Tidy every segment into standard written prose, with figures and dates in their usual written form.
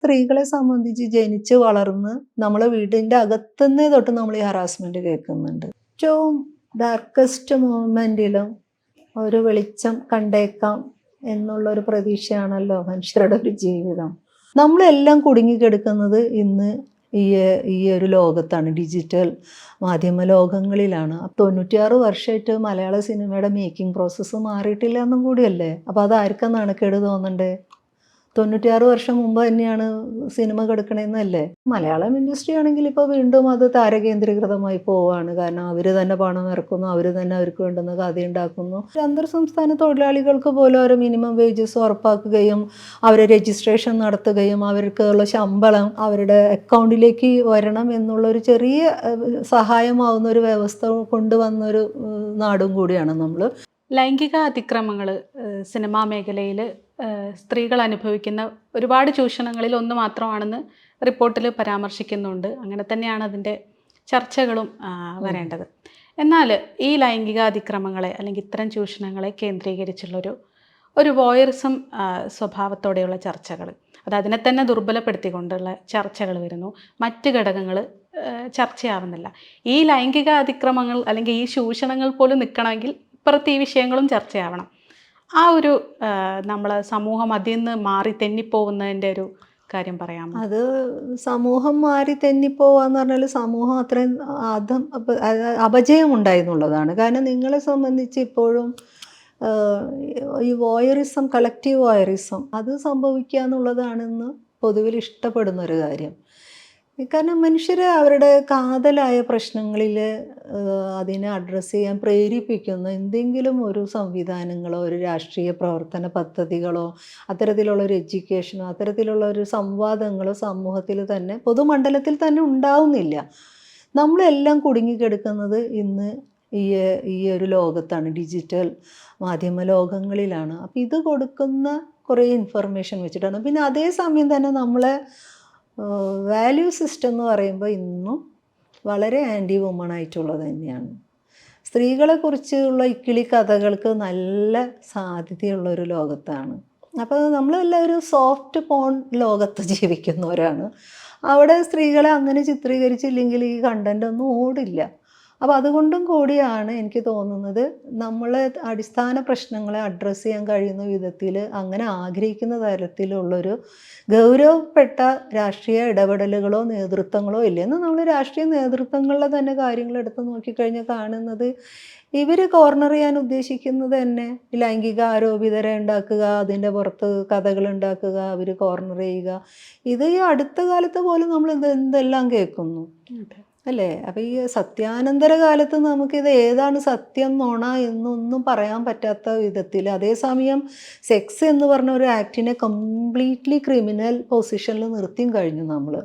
സ്ത്രീകളെ സംബന്ധിച്ച് ജനിച്ച് വളർന്ന് നമ്മളെ വീടിൻ്റെ അകത്തുനിന്നേ തൊട്ട് നമ്മൾ ഈ ഹറാസ്മെൻറ്റ് കേൾക്കുന്നുണ്ട്. ഏറ്റവും ഡാർക്കസ്റ്റ് മൊമെൻറ്റിലും ഒരു വെളിച്ചം കണ്ടേക്കാം എന്നുള്ളൊരു പ്രതീക്ഷയാണല്ലോ മനുഷ്യരുടെ ഒരു ജീവിതം. നമ്മളെല്ലാം കുടുങ്ങിക്കിടക്കുന്നത് ഇന്ന് ഈ ഈ ഒരു ലോകത്താണ്, ഡിജിറ്റൽ മാധ്യമ ലോകങ്ങളിലാണ്. 96 വർഷമായിട്ട് മലയാള സിനിമയുടെ മേക്കിംഗ് പ്രോസസ്സ് മാറിയിട്ടില്ല എന്നും കൂടിയല്ലേ. അപ്പോൾ അതാർക്കാ നാണക്കേട് തോന്നണ്ടേ? 96 വർഷം മുമ്പ് തന്നെയാണ് സിനിമ കിടക്കണേന്നല്ലേ. മലയാളം ഇൻഡസ്ട്രി ആണെങ്കിൽ ഇപ്പോൾ വീണ്ടും അത് താരകേന്ദ്രീകൃതമായി പോവുകയാണ്. കാരണം അവർ തന്നെ പണം ഇറക്കുന്നു, അവർ തന്നെ അവർക്ക് വേണ്ടുന്ന കഥയുണ്ടാക്കുന്നു. അന്തർ സംസ്ഥാന തൊഴിലാളികൾക്ക് പോലും ഒരു മിനിമം വേജസ് ഉറപ്പാക്കുകയും അവരെ രജിസ്ട്രേഷൻ നടത്തുകയും അവർക്കുള്ള ശമ്പളം അവരുടെ അക്കൗണ്ടിലേക്ക് വരണം എന്നുള്ളൊരു ചെറിയ സഹായമാവുന്ന ഒരു വ്യവസ്ഥ കൊണ്ടുവന്നൊരു നാടും കൂടിയാണ് നമ്മൾ. ലൈംഗിക അതിക്രമങ്ങൾ സിനിമാ മേഖലയിൽ സ്ത്രീകൾ അനുഭവിക്കുന്ന ഒരുപാട് ചൂഷണങ്ങളിൽ ഒന്ന് മാത്രമാണെന്ന് റിപ്പോർട്ടിൽ പരാമർശിക്കുന്നുണ്ട്. അങ്ങനെ തന്നെയാണ് അതിൻ്റെ ചർച്ചകളും വരേണ്ടത്. എന്നാൽ ഈ ലൈംഗിക അതിക്രമങ്ങളെ അല്ലെങ്കിൽ ഇത്തരം ചൂഷണങ്ങളെ കേന്ദ്രീകരിച്ചുള്ളൊരു വോയറിസം സ്വഭാവത്തോടെയുള്ള ചർച്ചകൾ, അത് അതിനെ തന്നെ ദുർബലപ്പെടുത്തിക്കൊണ്ടുള്ള ചർച്ചകൾ വരുന്നു. മറ്റ് ഘടകങ്ങൾ ചർച്ചയാവുന്നില്ല. ഈ ലൈംഗിക അതിക്രമങ്ങൾ അല്ലെങ്കിൽ ഈ ചൂഷണങ്ങൾ പോലും നിൽക്കണമെങ്കിൽ ഇപ്പുറത്ത് ഈ വിഷയങ്ങളും ചർച്ചയാവണം. ആ ഒരു നമ്മളെ സമൂഹം അതിൽ നിന്ന് മാറി തെന്നിപ്പോകുന്നതിൻ്റെ ഒരു കാര്യം പറയാമോ? അത് സമൂഹം മാറി തെന്നിപ്പോവാന്ന് പറഞ്ഞാൽ സമൂഹം അത്രയും അപജയം ഉണ്ടായെന്നുള്ളതാണ്. കാരണം നിങ്ങളെ സംബന്ധിച്ച് ഇപ്പോഴും ഈ വോയറിസം, കളക്റ്റീവ് വോയറിസം അത് സംഭവിക്കുക എന്നുള്ളതാണെന്ന് പൊതുവിൽ ഇഷ്ടപ്പെടുന്നൊരു കാര്യം. കാരണം മനുഷ്യർ അവരുടെ കാതലായ പ്രശ്നങ്ങളിൽ അതിനെ അഡ്രസ്സ് ചെയ്യാൻ പ്രേരിപ്പിക്കുന്ന എന്തെങ്കിലും ഒരു സംവിധാനങ്ങളോ ഒരു രാഷ്ട്രീയ പ്രവർത്തന പദ്ധതികളോ അത്തരത്തിലുള്ളൊരു എഡ്യൂക്കേഷനോ അത്തരത്തിലുള്ള ഒരു സംവാദങ്ങളോ സമൂഹത്തിൽ തന്നെ പൊതുമണ്ഡലത്തിൽ തന്നെ ഉണ്ടാവുന്നില്ല. നമ്മളെല്ലാം കുടുങ്ങിക്കിടക്കുന്നത് ഇന്ന് ഈ ഒരു ലോകത്താണ്, ഡിജിറ്റൽ മാധ്യമ ലോകങ്ങളിലാണ്. അപ്പോൾ ഇത് കൊടുക്കുന്ന കുറേ ഇൻഫർമേഷൻ വെച്ചിട്ടാണ്. പിന്നെ അതേസമയം തന്നെ നമ്മളെ വാല്യൂ സിസ്റ്റം എന്ന് പറയുമ്പോൾ ഇന്നും വളരെ ആൻറ്റി വുമൺ ആയിട്ടുള്ളത് തന്നെയാണ്. സ്ത്രീകളെക്കുറിച്ചുള്ള ഇക്കിളി കഥകൾക്ക് നല്ല സാധ്യതയുള്ളൊരു ലോകത്താണ്. അപ്പോൾ നമ്മളെല്ലാം ഒരു സോഫ്റ്റ് പോൺ ലോകത്ത് ജീവിക്കുന്നവരാണ്. അവിടെ സ്ത്രീകളെ അങ്ങനെ ചിത്രീകരിച്ചില്ലെങ്കിൽ ഈ കണ്ടൻ്റ് ഒന്നും ഓടില്ല. അപ്പോൾ അതുകൊണ്ടും കൂടിയാണ് എനിക്ക് തോന്നുന്നത് നമ്മളെ അടിസ്ഥാന പ്രശ്നങ്ങളെ അഡ്രസ്സ് ചെയ്യാൻ കഴിയുന്ന വിധത്തിൽ അങ്ങനെ ആഗ്രഹിക്കുന്ന തരത്തിലുള്ളൊരു ഗൗരവപ്പെട്ട രാഷ്ട്രീയ ഇടപെടലുകളോ നേതൃത്വങ്ങളോ ഇല്ലെന്ന് നമ്മൾ രാഷ്ട്രീയ നേതൃത്വങ്ങളിലെ തന്നെ കാര്യങ്ങൾ എടുത്ത് നോക്കിക്കഴിഞ്ഞാൽ കാണുന്നത് ഇവർ കോർണർ ചെയ്യാൻ ഉദ്ദേശിക്കുന്നത് തന്നെ ലൈംഗിക ആരോപിതരെ ഉണ്ടാക്കുക, അതിൻ്റെ പുറത്ത് കഥകൾ ഉണ്ടാക്കുക, അവർ കോർണർ ചെയ്യുക. ഇത് ഈ അടുത്ത കാലത്ത് പോലും നമ്മൾ എന്തെല്ലാം കേൾക്കുന്നു അല്ലേ. അപ്പോൾ ഈ സത്യാനന്തര കാലത്ത് നമുക്കിത് ഏതാണ് സത്യം നോണ എന്നൊന്നും പറയാൻ പറ്റാത്ത വിധത്തിൽ, അതേസമയം സെക്സ് എന്ന് പറഞ്ഞ ഒരു ആക്ടിനെ കംപ്ലീറ്റ്ലി ക്രിമിനൽ പൊസിഷനിൽ നിർത്തിയും കഴിഞ്ഞു നമ്മൾ.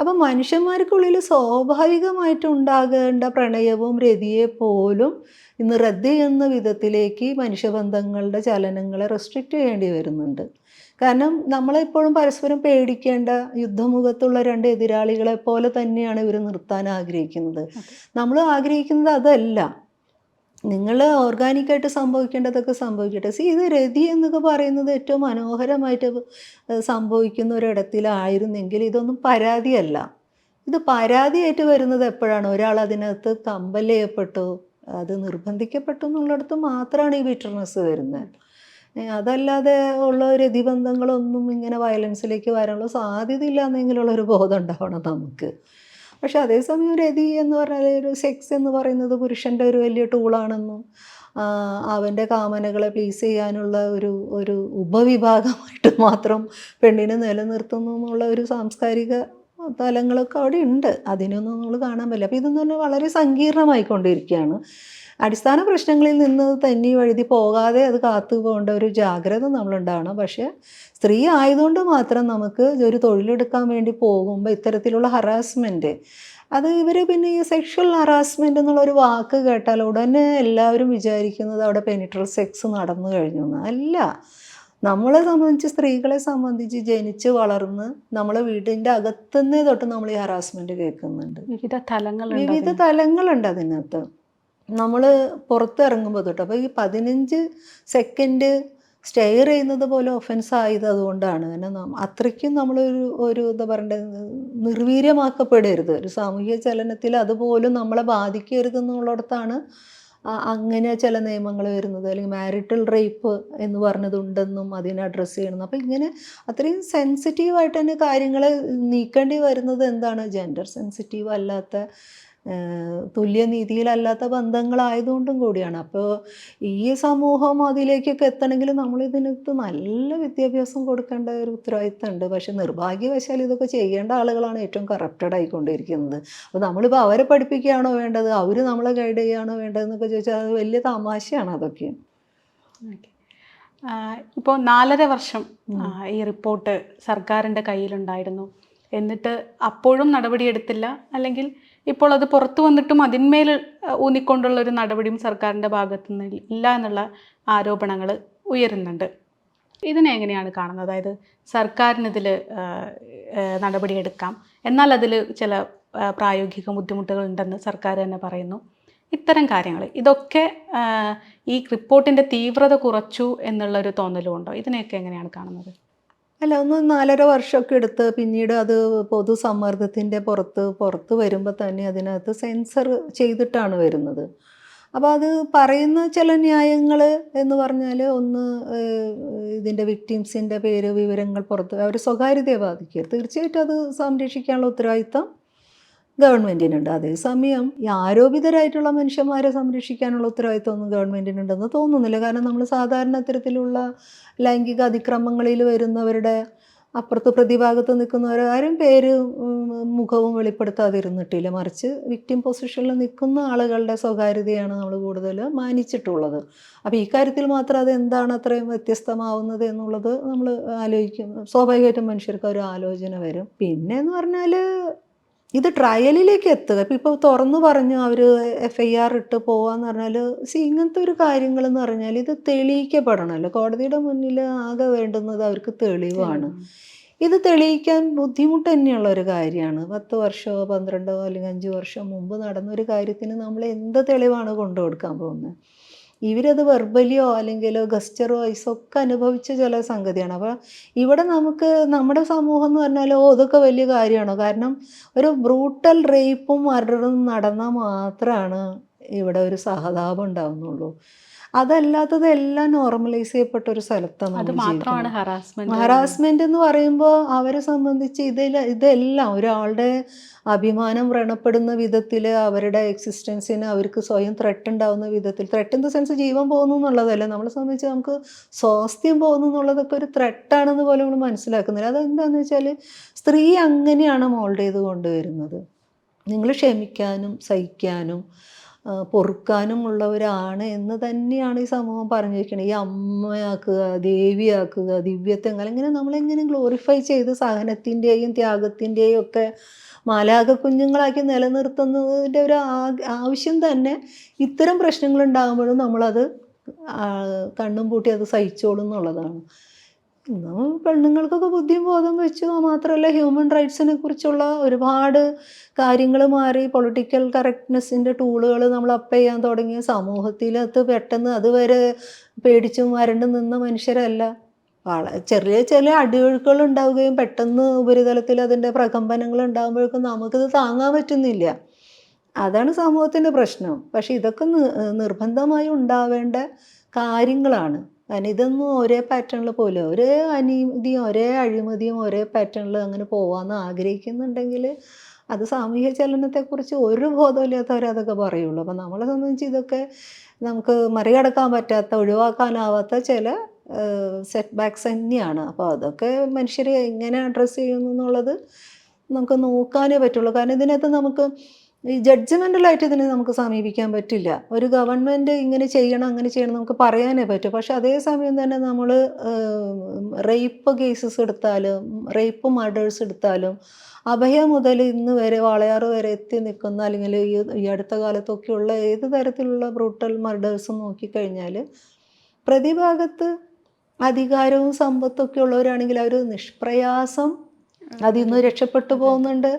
അപ്പം മനുഷ്യന്മാർക്കുള്ളിൽ സ്വാഭാവികമായിട്ട് ഉണ്ടാകേണ്ട പ്രണയവും രതിയെ പോലും ഇന്ന് റദ്ദ് ചെയ്യുന്ന വിധത്തിലേക്ക് മനുഷ്യബന്ധങ്ങളുടെ ചലനങ്ങളെ റെസ്ട്രിക്റ്റ് ചെയ്യേണ്ടി വരുന്നുണ്ട്. കാരണം നമ്മളെപ്പോഴും പരസ്പരം പേടിക്കേണ്ട യുദ്ധമുഖത്തുള്ള രണ്ട് എതിരാളികളെ പോലെ തന്നെയാണ് ഇവർ നിർത്താൻ ആഗ്രഹിക്കുന്നത്. നമ്മൾ ആഗ്രഹിക്കുന്നത് അതല്ല. നിങ്ങൾ ഓർഗാനിക്കായിട്ട് സംഭവിക്കേണ്ടതൊക്കെ സംഭവിക്കട്ടെ. ഇത് രതി എന്നൊക്കെ പറയുന്നത് ഏറ്റവും മനോഹരമായിട്ട് സംഭവിക്കുന്ന ഒരിടത്തിലായിരുന്നെങ്കിൽ ഇതൊന്നും പരാതിയല്ല. ഇത് പരാതിയായിട്ട് വരുന്നത് എപ്പോഴാണ് ഒരാൾ അതിനകത്ത് കമ്പൽ ചെയ്യപ്പെട്ടു, അത് നിർബന്ധിക്കപ്പെട്ടു എന്നുള്ളിടത്ത് മാത്രമാണ് ഈ ബിറ്റർനെസ് വരുന്നത്. അതല്ലാതെ ഉള്ള രതിബന്ധങ്ങളൊന്നും ഇങ്ങനെ വയലൻസിലേക്ക് വരാനുള്ള സാധ്യതയില്ല എന്നെങ്കിലുള്ളൊരു ബോധം ഉണ്ടാവണം നമുക്ക്. പക്ഷെ അതേസമയം രതി എന്ന് പറഞ്ഞാൽ ഒരു സെക്സ് എന്ന് പറയുന്നത് പുരുഷൻ്റെ ഒരു വലിയ ടൂളാണെന്നും അവൻ്റെ കാമനകളെ പ്ലീസ് ചെയ്യാനുള്ള ഒരു ഉപവിഭാഗമായിട്ട് മാത്രം പെണ്ണിനെ നിലനിർത്തുന്നു എന്നുള്ള ഒരു സാംസ്കാരിക തലങ്ങളൊക്കെ അവിടെ ഉണ്ട്. അതിനൊന്നും നമ്മൾ കാണാൻ പറ്റില്ല. അപ്പോൾ ഇതെന്ന് പറഞ്ഞാൽ വളരെ സങ്കീർണമായിക്കൊണ്ടിരിക്കുകയാണ്. അടിസ്ഥാന പ്രശ്നങ്ങളിൽ നിന്ന് തന്നെ വഴുതി പോകാതെ അത് കാത്തു പോകേണ്ട ഒരു ജാഗ്രത നമ്മളുണ്ടാവണം. പക്ഷേ സ്ത്രീ ആയതുകൊണ്ട് മാത്രം നമുക്ക് ഒരു തൊഴിലെടുക്കാൻ വേണ്ടി പോകുമ്പോൾ ഇത്തരത്തിലുള്ള ഹറാസ്മെൻറ്റ് അത് ഇവർ പിന്നെ ഈ സെക്ഷൽ ഹറാസ്മെൻ്റ് എന്നുള്ളൊരു വാക്ക് കേട്ടാൽ ഉടനെ എല്ലാവരും വിചാരിക്കുന്നത് അവിടെ പെനിട്രൽ സെക്സ് നടന്നു കഴിഞ്ഞു എന്ന്. അല്ല, നമ്മളെ സംബന്ധിച്ച് സ്ത്രീകളെ സംബന്ധിച്ച് ജനിച്ച് വളർന്ന് നമ്മളെ വീടിൻ്റെ അകത്തുനിന്നേ തൊട്ട് നമ്മൾ ഈ ഹറാസ്മെൻറ്റ് കേൾക്കുന്നുണ്ട്. വിവിധ തലങ്ങളുണ്ട് അതിനകത്ത്. നമ്മൾ പുറത്തിറങ്ങുമ്പോൾ തൊട്ട്. അപ്പോൾ ഈ 15 സെക്കൻഡ് സ്റ്റെയർ ചെയ്യുന്നത് പോലെ ഒഫൻസ് ആയത് അതുകൊണ്ടാണ്. കാരണം അത്രയ്ക്കും ഒരു എന്താ പറയണ്ടത്, നിർവീര്യമാക്കപ്പെടരുത്. ഒരു സാമൂഹിക ചലനത്തിൽ അതുപോലും നമ്മളെ ബാധിക്കരുതെന്നുള്ളിടത്താണ് അങ്ങനെ ചില നിയമങ്ങൾ വരുന്നത്. അല്ലെങ്കിൽ മാരിറ്റൽ റേപ്പ് എന്ന് പറഞ്ഞതുണ്ടെന്നും അതിനെ അഡ്രസ്സ് ചെയ്യണം. അപ്പോൾ ഇങ്ങനെ അത്രയും സെൻസിറ്റീവായിട്ട് തന്നെ കാര്യങ്ങൾ നീക്കേണ്ടി വരുന്നത് എന്താണ്, ജെൻഡർ സെൻസിറ്റീവ് അല്ലാത്ത തുല്യനീതിയിലല്ലാത്ത ബന്ധങ്ങളായതുകൊണ്ടും കൂടിയാണ്. അപ്പോൾ ഈ സമൂഹം അതിലേക്കൊക്കെ എത്തണമെങ്കിൽ നമ്മളിതിനകത്ത് നല്ല വിദ്യാഭ്യാസം കൊടുക്കേണ്ട ഒരു ഉത്തരവാദിത്തമുണ്ട്. പക്ഷെ നിർഭാഗ്യവശാൽ ഇതൊക്കെ ചെയ്യേണ്ട ആളുകളാണ് ഏറ്റവും കറപ്റ്റഡ് ആയിക്കൊണ്ടിരിക്കുന്നത്. അപ്പോൾ നമ്മളിപ്പോൾ അവരെ പഠിപ്പിക്കുകയാണോ വേണ്ടത്, അവർ നമ്മളെ ഗൈഡ് ചെയ്യുകയാണോ വേണ്ടതെന്നൊക്കെ ചോദിച്ചാൽ അത് വലിയ തമാശയാണ് അതൊക്കെ. ഇപ്പോൾ 4.5 വർഷം ഈ റിപ്പോർട്ട് സർക്കാരിൻ്റെ കയ്യിലുണ്ടായിരുന്നു, എന്നിട്ട് അപ്പോഴും നടപടിയെടുത്തില്ല, അല്ലെങ്കിൽ ഇപ്പോൾ അത് പുറത്തു വന്നിട്ടും അതിന്മേൽ ഊന്നിക്കൊണ്ടുള്ള ഒരു നടപടിയും സർക്കാരിൻ്റെ ഭാഗത്തു നിന്ന് ഇല്ല എന്നുള്ള ആരോപണങ്ങൾ ഉയരുന്നുണ്ട്. ഇതിനെ എങ്ങനെയാണ് കാണുന്നത്? അതായത് സർക്കാരിനിതിൽ നടപടിയെടുക്കാം, എന്നാൽ അതിൽ ചില പ്രായോഗിക ബുദ്ധിമുട്ടുകൾ ഉണ്ടെന്ന് സർക്കാർ തന്നെ പറയുന്നു. ഇത്തരം കാര്യങ്ങൾ ഇതൊക്കെ ഈ റിപ്പോർട്ടിൻ്റെ തീവ്രത കുറച്ചു എന്നുള്ളൊരു തോന്നലുമുണ്ടോ? ഇതിനെയൊക്കെ എങ്ങനെയാണ് കാണുന്നത്? അല്ല, 4.5 വർഷമൊക്കെ എടുത്ത് പിന്നീട് അത് പൊതുസമ്മർദ്ദത്തിൻ്റെ പുറത്ത് വരുമ്പോൾ തന്നെ അതിനകത്ത് സെൻസർ ചെയ്തിട്ടാണ് വരുന്നത്. അപ്പോൾ അത് പറയുന്ന ചില ന്യായങ്ങൾ എന്ന് പറഞ്ഞാൽ, ഒന്ന് ഇതിൻ്റെ വിക്ടിംസിൻ്റെ പേര്, വിവരങ്ങൾ പുറത്ത് അവർ സ്വകാര്യതയെ ബാധിക്കരുത്. തീർച്ചയായിട്ടും അത് സംരക്ഷിക്കാനുള്ള ഉത്തരവാദിത്തം ഗവൺമെൻറ്റിനുണ്ട്. അതേസമയം ഈ ആരോപിതരായിട്ടുള്ള മനുഷ്യന്മാരെ സംരക്ഷിക്കാനുള്ള ഉത്തരവാദിത്തമൊന്നും ഗവൺമെൻറ്റിനുണ്ടെന്ന് തോന്നുന്നില്ല. കാരണം നമ്മൾ സാധാരണ അത്തരത്തിലുള്ള ലൈംഗിക അതിക്രമങ്ങളിൽ വരുന്നവരുടെ അപ്പുറത്ത് പ്രതിഭാഗത്ത് നിൽക്കുന്നവരാരും പേര് മുഖവും വെളിപ്പെടുത്താതിരുന്നിട്ടില്ല. മറിച്ച് വിക്ടിം പൊസിഷനിൽ നിൽക്കുന്ന ആളുകളുടെ സ്വകാര്യതയാണ് നമ്മൾ കൂടുതൽ മാനിച്ചിട്ടുള്ളത്. അപ്പോൾ ഈ കാര്യത്തിൽ മാത്രം അത് എന്താണ് അത്രയും വ്യത്യസ്തമാവുന്നത് എന്നുള്ളത് നമ്മൾ ആലോചിക്കും. സ്വാഭാവികമായിട്ടും മനുഷ്യർക്ക് ഒരു ആലോചന വരും. പിന്നെ എന്ന് പറഞ്ഞാൽ ഇത് ട്രയലിലേക്ക് എത്തുക. ഇപ്പോൾ തുറന്നു പറഞ്ഞു അവർ FIR ഇട്ട് പോവാന്ന് പറഞ്ഞാൽ, ഇങ്ങനത്തെ ഒരു കാര്യങ്ങളെന്ന് പറഞ്ഞാൽ ഇത് തെളിയിക്കപ്പെടണമല്ലോ. കോടതിയുടെ മുന്നിൽ ആകെ വേണ്ടുന്നത് അവർക്ക് തെളിവാണ്. ഇത് തെളിയിക്കാൻ ബുദ്ധിമുട്ട് തന്നെയുള്ള ഒരു കാര്യമാണ്. 10 വർഷമോ 12 അല്ലെങ്കിൽ 5 വർഷം മുമ്പ് നടന്നൊരു കാര്യത്തിന് നമ്മൾ എന്ത് തെളിവാണ് കൊണ്ടു കൊടുക്കാൻ പോകുന്നത്? ഇവരത് വെർബലിയോ അല്ലെങ്കിൽ ഗസ്റ്ററോ വൈസോ ഒക്കെ അനുഭവിച്ച ചില സംഗതിയാണ്. അപ്പോൾ ഇവിടെ നമുക്ക് നമ്മുടെ സമൂഹം എന്ന് പറഞ്ഞാൽ ഇതൊക്കെ വലിയ കാര്യമാണോ? കാരണം ഒരു ബ്രൂട്ടൽ റേപ്പും മർഡറും നടന്നാൽ മാത്രമാണ് ഇവിടെ ഒരു സഹതാപം ഉണ്ടാവുന്നുള്ളൂ. അതല്ലാത്തതെല്ലാം നോർമലൈസ് ചെയ്യപ്പെട്ട ഒരു സ്ഥലത്താണ് അത് മാത്രമാണ് ഹറാസ്മെന്റ്. ഹറാസ്മെന്റ് എന്ന് പറയുമ്പോൾ അവരെ സംബന്ധിച്ച് ഇതെല്ലാം ഒരാളുടെ അഭിമാനം വ്രണപ്പെടുന്ന വിധത്തിൽ, അവരുടെ എക്സിസ്റ്റൻസിന് അവർക്ക് സ്വയം ത്രെട്ട് ഉണ്ടാവുന്ന വിധത്തിൽ, ത്രെട്ട് ഇൻ ദ സെൻസ് ജീവൻ പോകുന്നു എന്നുള്ളതല്ല, നമ്മളെ സംബന്ധിച്ച് നമുക്ക് സ്വാസ്ഥ്യം പോകുന്നു എന്നുള്ളതൊക്കെ ഒരു ത്രെട്ടാണെന്ന് പോലെ നമ്മൾ മനസ്സിലാക്കുന്നില്ല. അതെന്താണെന്ന് വെച്ചാൽ സ്ത്രീ അങ്ങനെയാണ് മോൾഡ് ചെയ്ത് കൊണ്ടുവരുന്നത്. നിങ്ങൾ ക്ഷമിക്കാനും സഹിക്കാനും പൊറുക്കാനും ഉള്ളവരാണ് എന്ന് തന്നെയാണ് ഈ സമൂഹം പറഞ്ഞിരിക്കുന്നത്. ഈ അമ്മയാക്കുക, ദേവിയാക്കുക, ദിവ്യത്വങ്ങൾ, ഇങ്ങനെ നമ്മളെങ്ങനെ ഗ്ലോറിഫൈ ചെയ്ത് സഹനത്തിൻ്റെയും ത്യാഗത്തിൻ്റെയും ഒക്കെ മാലാഖ കുഞ്ഞുങ്ങളാക്കി നിലനിർത്തുന്നതിൻ്റെ ഒരു ആവശ്യം തന്നെ ഇത്തരം പ്രശ്നങ്ങളുണ്ടാകുമ്പോഴും നമ്മളത് കണ്ണും പൂട്ടി അത് സഹിച്ചോളും എന്നുള്ളതാണ്. പെണ്ണുങ്ങൾക്കൊക്കെ ബുദ്ധിയും ബോധം വെച്ചു. മാത്രമല്ല ഹ്യൂമൻ റൈറ്റ്സിനെ കുറിച്ചുള്ള ഒരുപാട് കാര്യങ്ങൾ മാറി. പൊളിറ്റിക്കൽ കറക്റ്റ്നെസ്സിൻ്റെ ടൂളുകൾ നമ്മൾ അപ്പ് ചെയ്യാൻ തുടങ്ങിയ സമൂഹത്തിലത് പെട്ടെന്ന് അതുവരെ പേടിച്ചും വരണ്ട് നിന്ന മനുഷ്യരല്ല. ചെറിയ ചില അടിയൊഴുക്കുകൾ ഉണ്ടാവുകയും പെട്ടെന്ന് ഉപരിതലത്തിൽ അതിൻ്റെ പ്രകമ്പനങ്ങൾ ഉണ്ടാകുമ്പോഴേക്കും നമുക്കിത് താങ്ങാൻ പറ്റുന്നില്ല. അതാണ് സമൂഹത്തിൻ്റെ പ്രശ്നം. പക്ഷെ ഇതൊക്കെ നിർബന്ധമായി ഉണ്ടാവേണ്ട കാര്യങ്ങളാണ്. കാരണം ഇതൊന്നും ഒരേ പാറ്റേണിൽ പോലെ ഒരേ അനീതിയും ഒരേ അഴിമതിയും ഒരേ പാറ്റേണിൽ അങ്ങനെ പോകാമെന്ന് ആഗ്രഹിക്കുന്നുണ്ടെങ്കിൽ അത് സാമൂഹ്യ ചലനത്തെക്കുറിച്ച് ഒരു ബോധമില്ലാത്തവരെ അതൊക്കെ പറയുള്ളൂ. അപ്പം നമ്മളെ സംബന്ധിച്ച് ഇതൊക്കെ നമുക്ക് മറികടക്കാൻ പറ്റാത്ത, ഒഴിവാക്കാനാവാത്ത ചില സെറ്റ് ബാക്ക്സ് തന്നെയാണ്. അപ്പോൾ അതൊക്കെ മനുഷ്യർ എങ്ങനെ അഡ്രസ്സ് ചെയ്യുന്നു എന്നുള്ളത് നമുക്ക് നോക്കാനേ പറ്റുള്ളൂ. കാരണം ഇതിനകത്ത് നമുക്ക് ഈ ജഡ്ജ്മെൻ്റലായിട്ട് ഇതിനെ നമുക്ക് സമീപിക്കാൻ പറ്റില്ല. ഒരു ഗവൺമെൻറ് ഇങ്ങനെ ചെയ്യണം അങ്ങനെ ചെയ്യണം നമുക്ക് പറയാനേ പറ്റും. പക്ഷെ അതേസമയം തന്നെ നമ്മൾ റേപ്പ് കേസസ് എടുത്താലും റേപ്പ് മർഡേഴ്സ് എടുത്താലും അഭയം മുതൽ ഇന്ന് വരെ വാളയാർ വരെ എത്തി നിൽക്കുന്ന, അല്ലെങ്കിൽ ഈ അടുത്ത കാലത്തൊക്കെയുള്ള ഏത് തരത്തിലുള്ള ബ്രൂട്ടൽ മർഡേഴ്സും നോക്കിക്കഴിഞ്ഞാൽ പ്രതിഭാഗത്ത് അധികാരവും സമ്പത്തൊക്കെ ഉള്ളവരാണെങ്കിൽ അവർ നിഷ്പ്രയാസം അതിൽ നിന്ന് രക്ഷപ്പെട്ടു പോകുന്നുണ്ട്.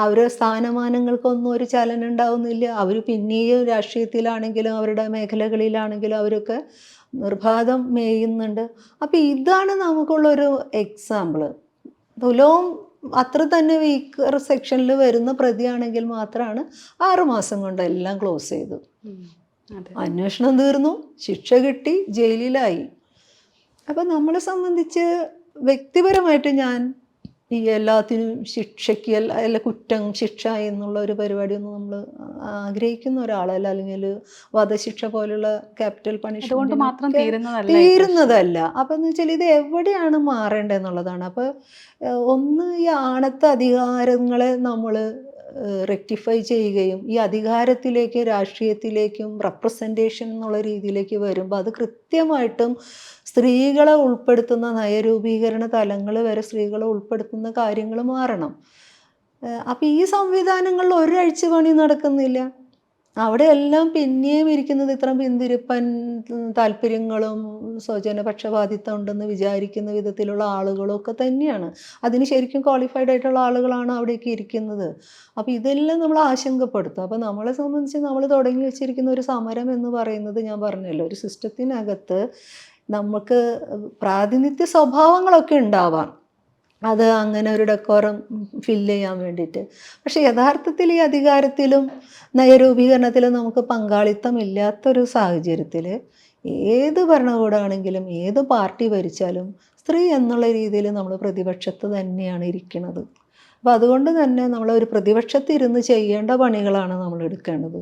അവർ സ്ഥാനമാനങ്ങൾക്കൊന്നും ഒരു ചലനം ഉണ്ടാവുന്നില്ല. അവർ പിന്നെയും രാഷ്ട്രീയത്തിലാണെങ്കിലും അവരുടെ മേഖലകളിലാണെങ്കിലും അവരൊക്കെ നിർബാധം മേയുന്നുണ്ട്. അപ്പം ഇതാണ് നമുക്കുള്ളൊരു എക്സാമ്പിള്. തുലോം അത്ര തന്നെ വീക്കർ സെക്ഷനിൽ വരുന്ന പ്രതിയാണെങ്കിൽ മാത്രമാണ് 6 മാസം കൊണ്ട് എല്ലാം ക്ലോസ് ചെയ്തു. അതെ. അന്വേഷണം തീർന്നു, ശിക്ഷ കിട്ടി, ജയിലിലായി. അപ്പം നമ്മളെ സംബന്ധിച്ച് വ്യക്തിപരമായിട്ട് ഞാൻ ഈ എല്ലാത്തിനും ശിക്ഷയ്ക്ക് അല്ല കുറ്റം ശിക്ഷ എന്നുള്ള ഒരു പരിപാടിയൊന്നും നമ്മൾ ആഗ്രഹിക്കുന്ന ഒരാളല്ല. അല്ലെങ്കിൽ വധശിക്ഷ പോലുള്ള ക്യാപിറ്റൽ അതുകൊണ്ട് മാത്രം പണിഷ്മെന്റ് തീരുന്നതല്ല ഈ പ്രശ്നം. തീരുന്നതല്ല. അപ്പം എന്ന് വെച്ചാൽ ഇത് എവിടെയാണ് മാറേണ്ടതെന്നുള്ളതാണ്. അപ്പോൾ ഒന്ന് ഈ ആണത്ത അധികാരങ്ങളെ നമ്മൾ റെക്ടിഫൈ ചെയ്യുകയും ഈ അധികാരത്തിലേക്ക് രാഷ്ട്രീയത്തിലേക്കും റെപ്രസെൻറ്റേഷൻ എന്നുള്ള രീതിയിലേക്ക് വരുമ്പോൾ അത് കൃത്യമായിട്ടും സ്ത്രീകളെ ഉൾപ്പെടുത്തുന്ന നയരൂപീകരണ തലങ്ങൾ വരെ സ്ത്രീകളെ ഉൾപ്പെടുത്തുന്ന കാര്യങ്ങൾ മാറണം. അപ്പം ഈ സംവിധാനങ്ങളിൽ ഒരാഴ്ച പണി നടക്കുന്നില്ല. അവിടെയെല്ലാം പിന്നെയും ഇരിക്കുന്നത് ഇത്രയും പിന്തിരിപ്പൻ താല്പര്യങ്ങളും സ്വജനപക്ഷപാതിത്വം ഉണ്ടെന്ന് വിചാരിക്കുന്ന വിധത്തിലുള്ള ആളുകളും ഒക്കെ തന്നെയാണ്. അതിന് ശരിക്കും ക്വാളിഫൈഡ് ആയിട്ടുള്ള ആളുകളാണ് അവിടേക്ക് ഇരിക്കുന്നത്. അപ്പോൾ ഇതെല്ലാം നമ്മൾ ആശങ്കപ്പെടുത്തും. അപ്പോൾ നമ്മളെ സംബന്ധിച്ച് നമ്മൾ തുടങ്ങി വെച്ചിരിക്കുന്ന ഒരു സമരം എന്ന് പറയുന്നത് ഞാൻ പറഞ്ഞല്ലോ, ഒരു സിസ്റ്റത്തിനകത്ത് നമുക്ക് പ്രാതിനിധ്യ സ്വഭാവങ്ങളൊക്കെ ഉണ്ടാവാം, അത് അങ്ങനെ ഒരു ഡെക്കോറം ഫില്ല് ചെയ്യാൻ വേണ്ടിയിട്ട്. പക്ഷെ യഥാർത്ഥത്തിൽ ഈ അധികാരത്തിലും നയരൂപീകരണത്തിലും നമുക്ക് പങ്കാളിത്തം ഇല്ലാത്തൊരു സാഹചര്യത്തിൽ ഏത് ഭരണകൂടമാണെങ്കിലും ഏത് പാർട്ടി ഭരിച്ചാലും സ്ത്രീ എന്നുള്ള രീതിയിൽ നമ്മൾ പ്രതിപക്ഷത്ത് തന്നെയാണ് ഇരിക്കുന്നത്. അപ്പോൾ അതുകൊണ്ട് തന്നെ നമ്മളൊരു പ്രതിപക്ഷത്തിരുന്ന് ചെയ്യേണ്ട പണികളാണ് നമ്മൾ എടുക്കേണ്ടത്.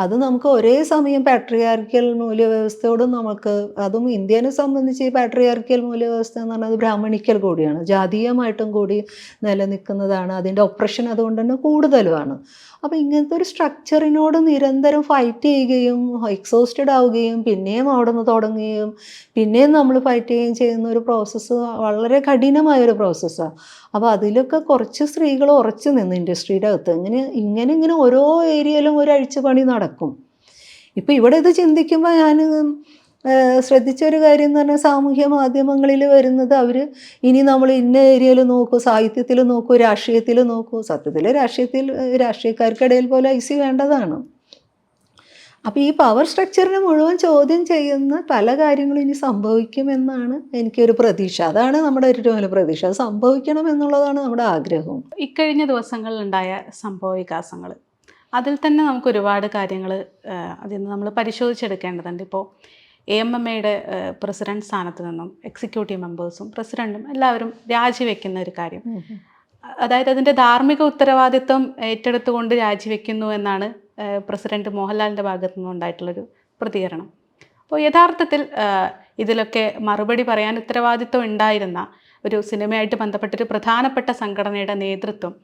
അത് നമുക്ക് ഒരേ സമയം പാട്രിയാർക്കൽ മൂല്യവ്യവസ്ഥയോടും നമുക്ക്, അതും ഇന്ത്യനെ സംബന്ധിച്ച് ഈ പാട്രിയാർക്കൽ മൂല്യവ്യവസ്ഥ എന്ന് പറഞ്ഞാൽ ബ്രാഹ്മണിക്കൽ കൂടിയാണ്, ജാതീയമായിട്ടും കൂടി നിലനിൽക്കുന്നതാണ്. അതിൻ്റെ ഒപ്രഷൻ അതുകൊണ്ട് തന്നെ കൂടുതലുമാണ്. അപ്പോൾ ഇങ്ങനത്തെ ഒരു സ്ട്രക്ചറിനോട് നിരന്തരം ഫൈറ്റ് ചെയ്യുകയും എക്സോസ്റ്റഡ് ആവുകയും പിന്നെയും അവിടെ നിന്ന് തുടങ്ങുകയും പിന്നെയും നമ്മൾ ഫൈറ്റ് ചെയ്യുകയും ചെയ്യുന്ന ഒരു പ്രോസസ്സ് വളരെ കഠിനമായൊരു പ്രോസസ്സാണ്. അപ്പോൾ അതിലൊക്കെ കുറച്ച് സ്ത്രീകൾ ഉറച്ചു നിന്ന് ഇൻഡസ്ട്രിയുടെ അകത്ത് ഇങ്ങനെ ഓരോ ഏരിയയിലും ഒരു അഴിച്ചുപണി നടക്കും. ഇപ്പോൾ ഇവിടെ ഇത് ചിന്തിക്കുമ്പോൾ ഞാൻ ശ്രദ്ധിച്ചൊരു കാര്യം എന്ന് പറഞ്ഞാൽ സാമൂഹ്യ മാധ്യമങ്ങളിൽ വരുന്നത് അവർ ഇനി നമ്മൾ ഇന്ന ഏരിയയിൽ നോക്കൂ, സാഹിത്യത്തിൽ നോക്കൂ, രാഷ്ട്രീയത്തിൽ നോക്കൂ. സത്യത്തിൽ രാഷ്ട്രീയക്കാർക്കിടയിൽ പോലെ IC വേണ്ടതാണ്. അപ്പോൾ ഈ പവർ സ്ട്രക്ചറിനെ മുഴുവൻ ചോദ്യം ചെയ്യുന്ന പല കാര്യങ്ങളും ഇനി സംഭവിക്കുമെന്നാണ് എനിക്കൊരു പ്രതീക്ഷ. അതാണ് നമ്മുടെ ഏറ്റവും വലിയ പ്രതീക്ഷ. അത് സംഭവിക്കണം എന്നുള്ളതാണ് നമ്മുടെ ആഗ്രഹം. ഇക്കഴിഞ്ഞ ദിവസങ്ങളിലുണ്ടായ സംഭവ വികാസങ്ങൾ, അതിൽ തന്നെ നമുക്ക് ഒരുപാട് കാര്യങ്ങൾ അതിൽ നിന്ന് നമ്മൾ പരിശോധിച്ചെടുക്കേണ്ടതുണ്ട്. ഇപ്പോൾ AMMയുടെ പ്രസിഡന്റ് സ്ഥാനത്ത് നിന്നും എക്സിക്യൂട്ടീവ് മെമ്പേഴ്സും പ്രസിഡൻറ്റും എല്ലാവരും രാജിവെക്കുന്ന ഒരു കാര്യം, അതായത് അതിൻ്റെ ധാർമ്മിക ഉത്തരവാദിത്വം ഏറ്റെടുത്തുകൊണ്ട് രാജിവെക്കുന്നു എന്നാണ് പ്രസിഡന്റ് മോഹൻലാലിൻ്റെ ഭാഗത്തു നിന്നുണ്ടായിട്ടുള്ളൊരു പ്രതികരണം. അപ്പോൾ യഥാർത്ഥത്തിൽ ഇതിലൊക്കെ മറുപടി പറയാൻ ഉത്തരവാദിത്വം ഉണ്ടായിരുന്ന ഒരു സിനിമയായിട്ട് ബന്ധപ്പെട്ടൊരു പ്രധാനപ്പെട്ട സംഘടനയുടെ നേതൃത്വം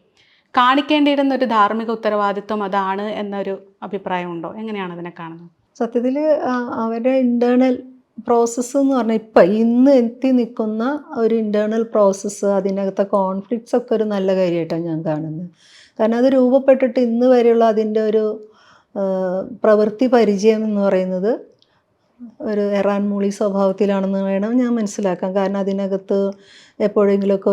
കാണിക്കേണ്ടിയിരുന്ന ഒരു ധാർമ്മിക ഉത്തരവാദിത്വം അതാണ് എന്നൊരു അഭിപ്രായമുണ്ടോ? എങ്ങനെയാണ് അതിനെ കാണുന്നത്? സത്യത്തിൽ അവരുടെ ഇൻറ്റേർണൽ പ്രോസസ്സ് എന്ന് പറഞ്ഞാൽ ഇന്ന് എത്തി നിൽക്കുന്ന ഒരു ഇൻറ്റേർണൽ പ്രോസസ്സ്, അതിനകത്തെ കോൺഫ്ലിക്ട്സ് ഒക്കെ ഒരു നല്ല കാര്യമായിട്ടാണ് ഞാൻ കാണുന്നത്. കാരണം അത് രൂപപ്പെട്ടിട്ട് ഇന്ന് വരെയുള്ള അതിൻ്റെ ഒരു പ്രവൃത്തി പരിചയം എന്ന് പറയുന്നത് ഒരു എറാൻ മൂളി സ്വഭാവത്തിലാണെന്ന് വേണം ഞാൻ മനസ്സിലാക്കാൻ. കാരണം അതിനകത്ത് എപ്പോഴെങ്കിലുമൊക്കെ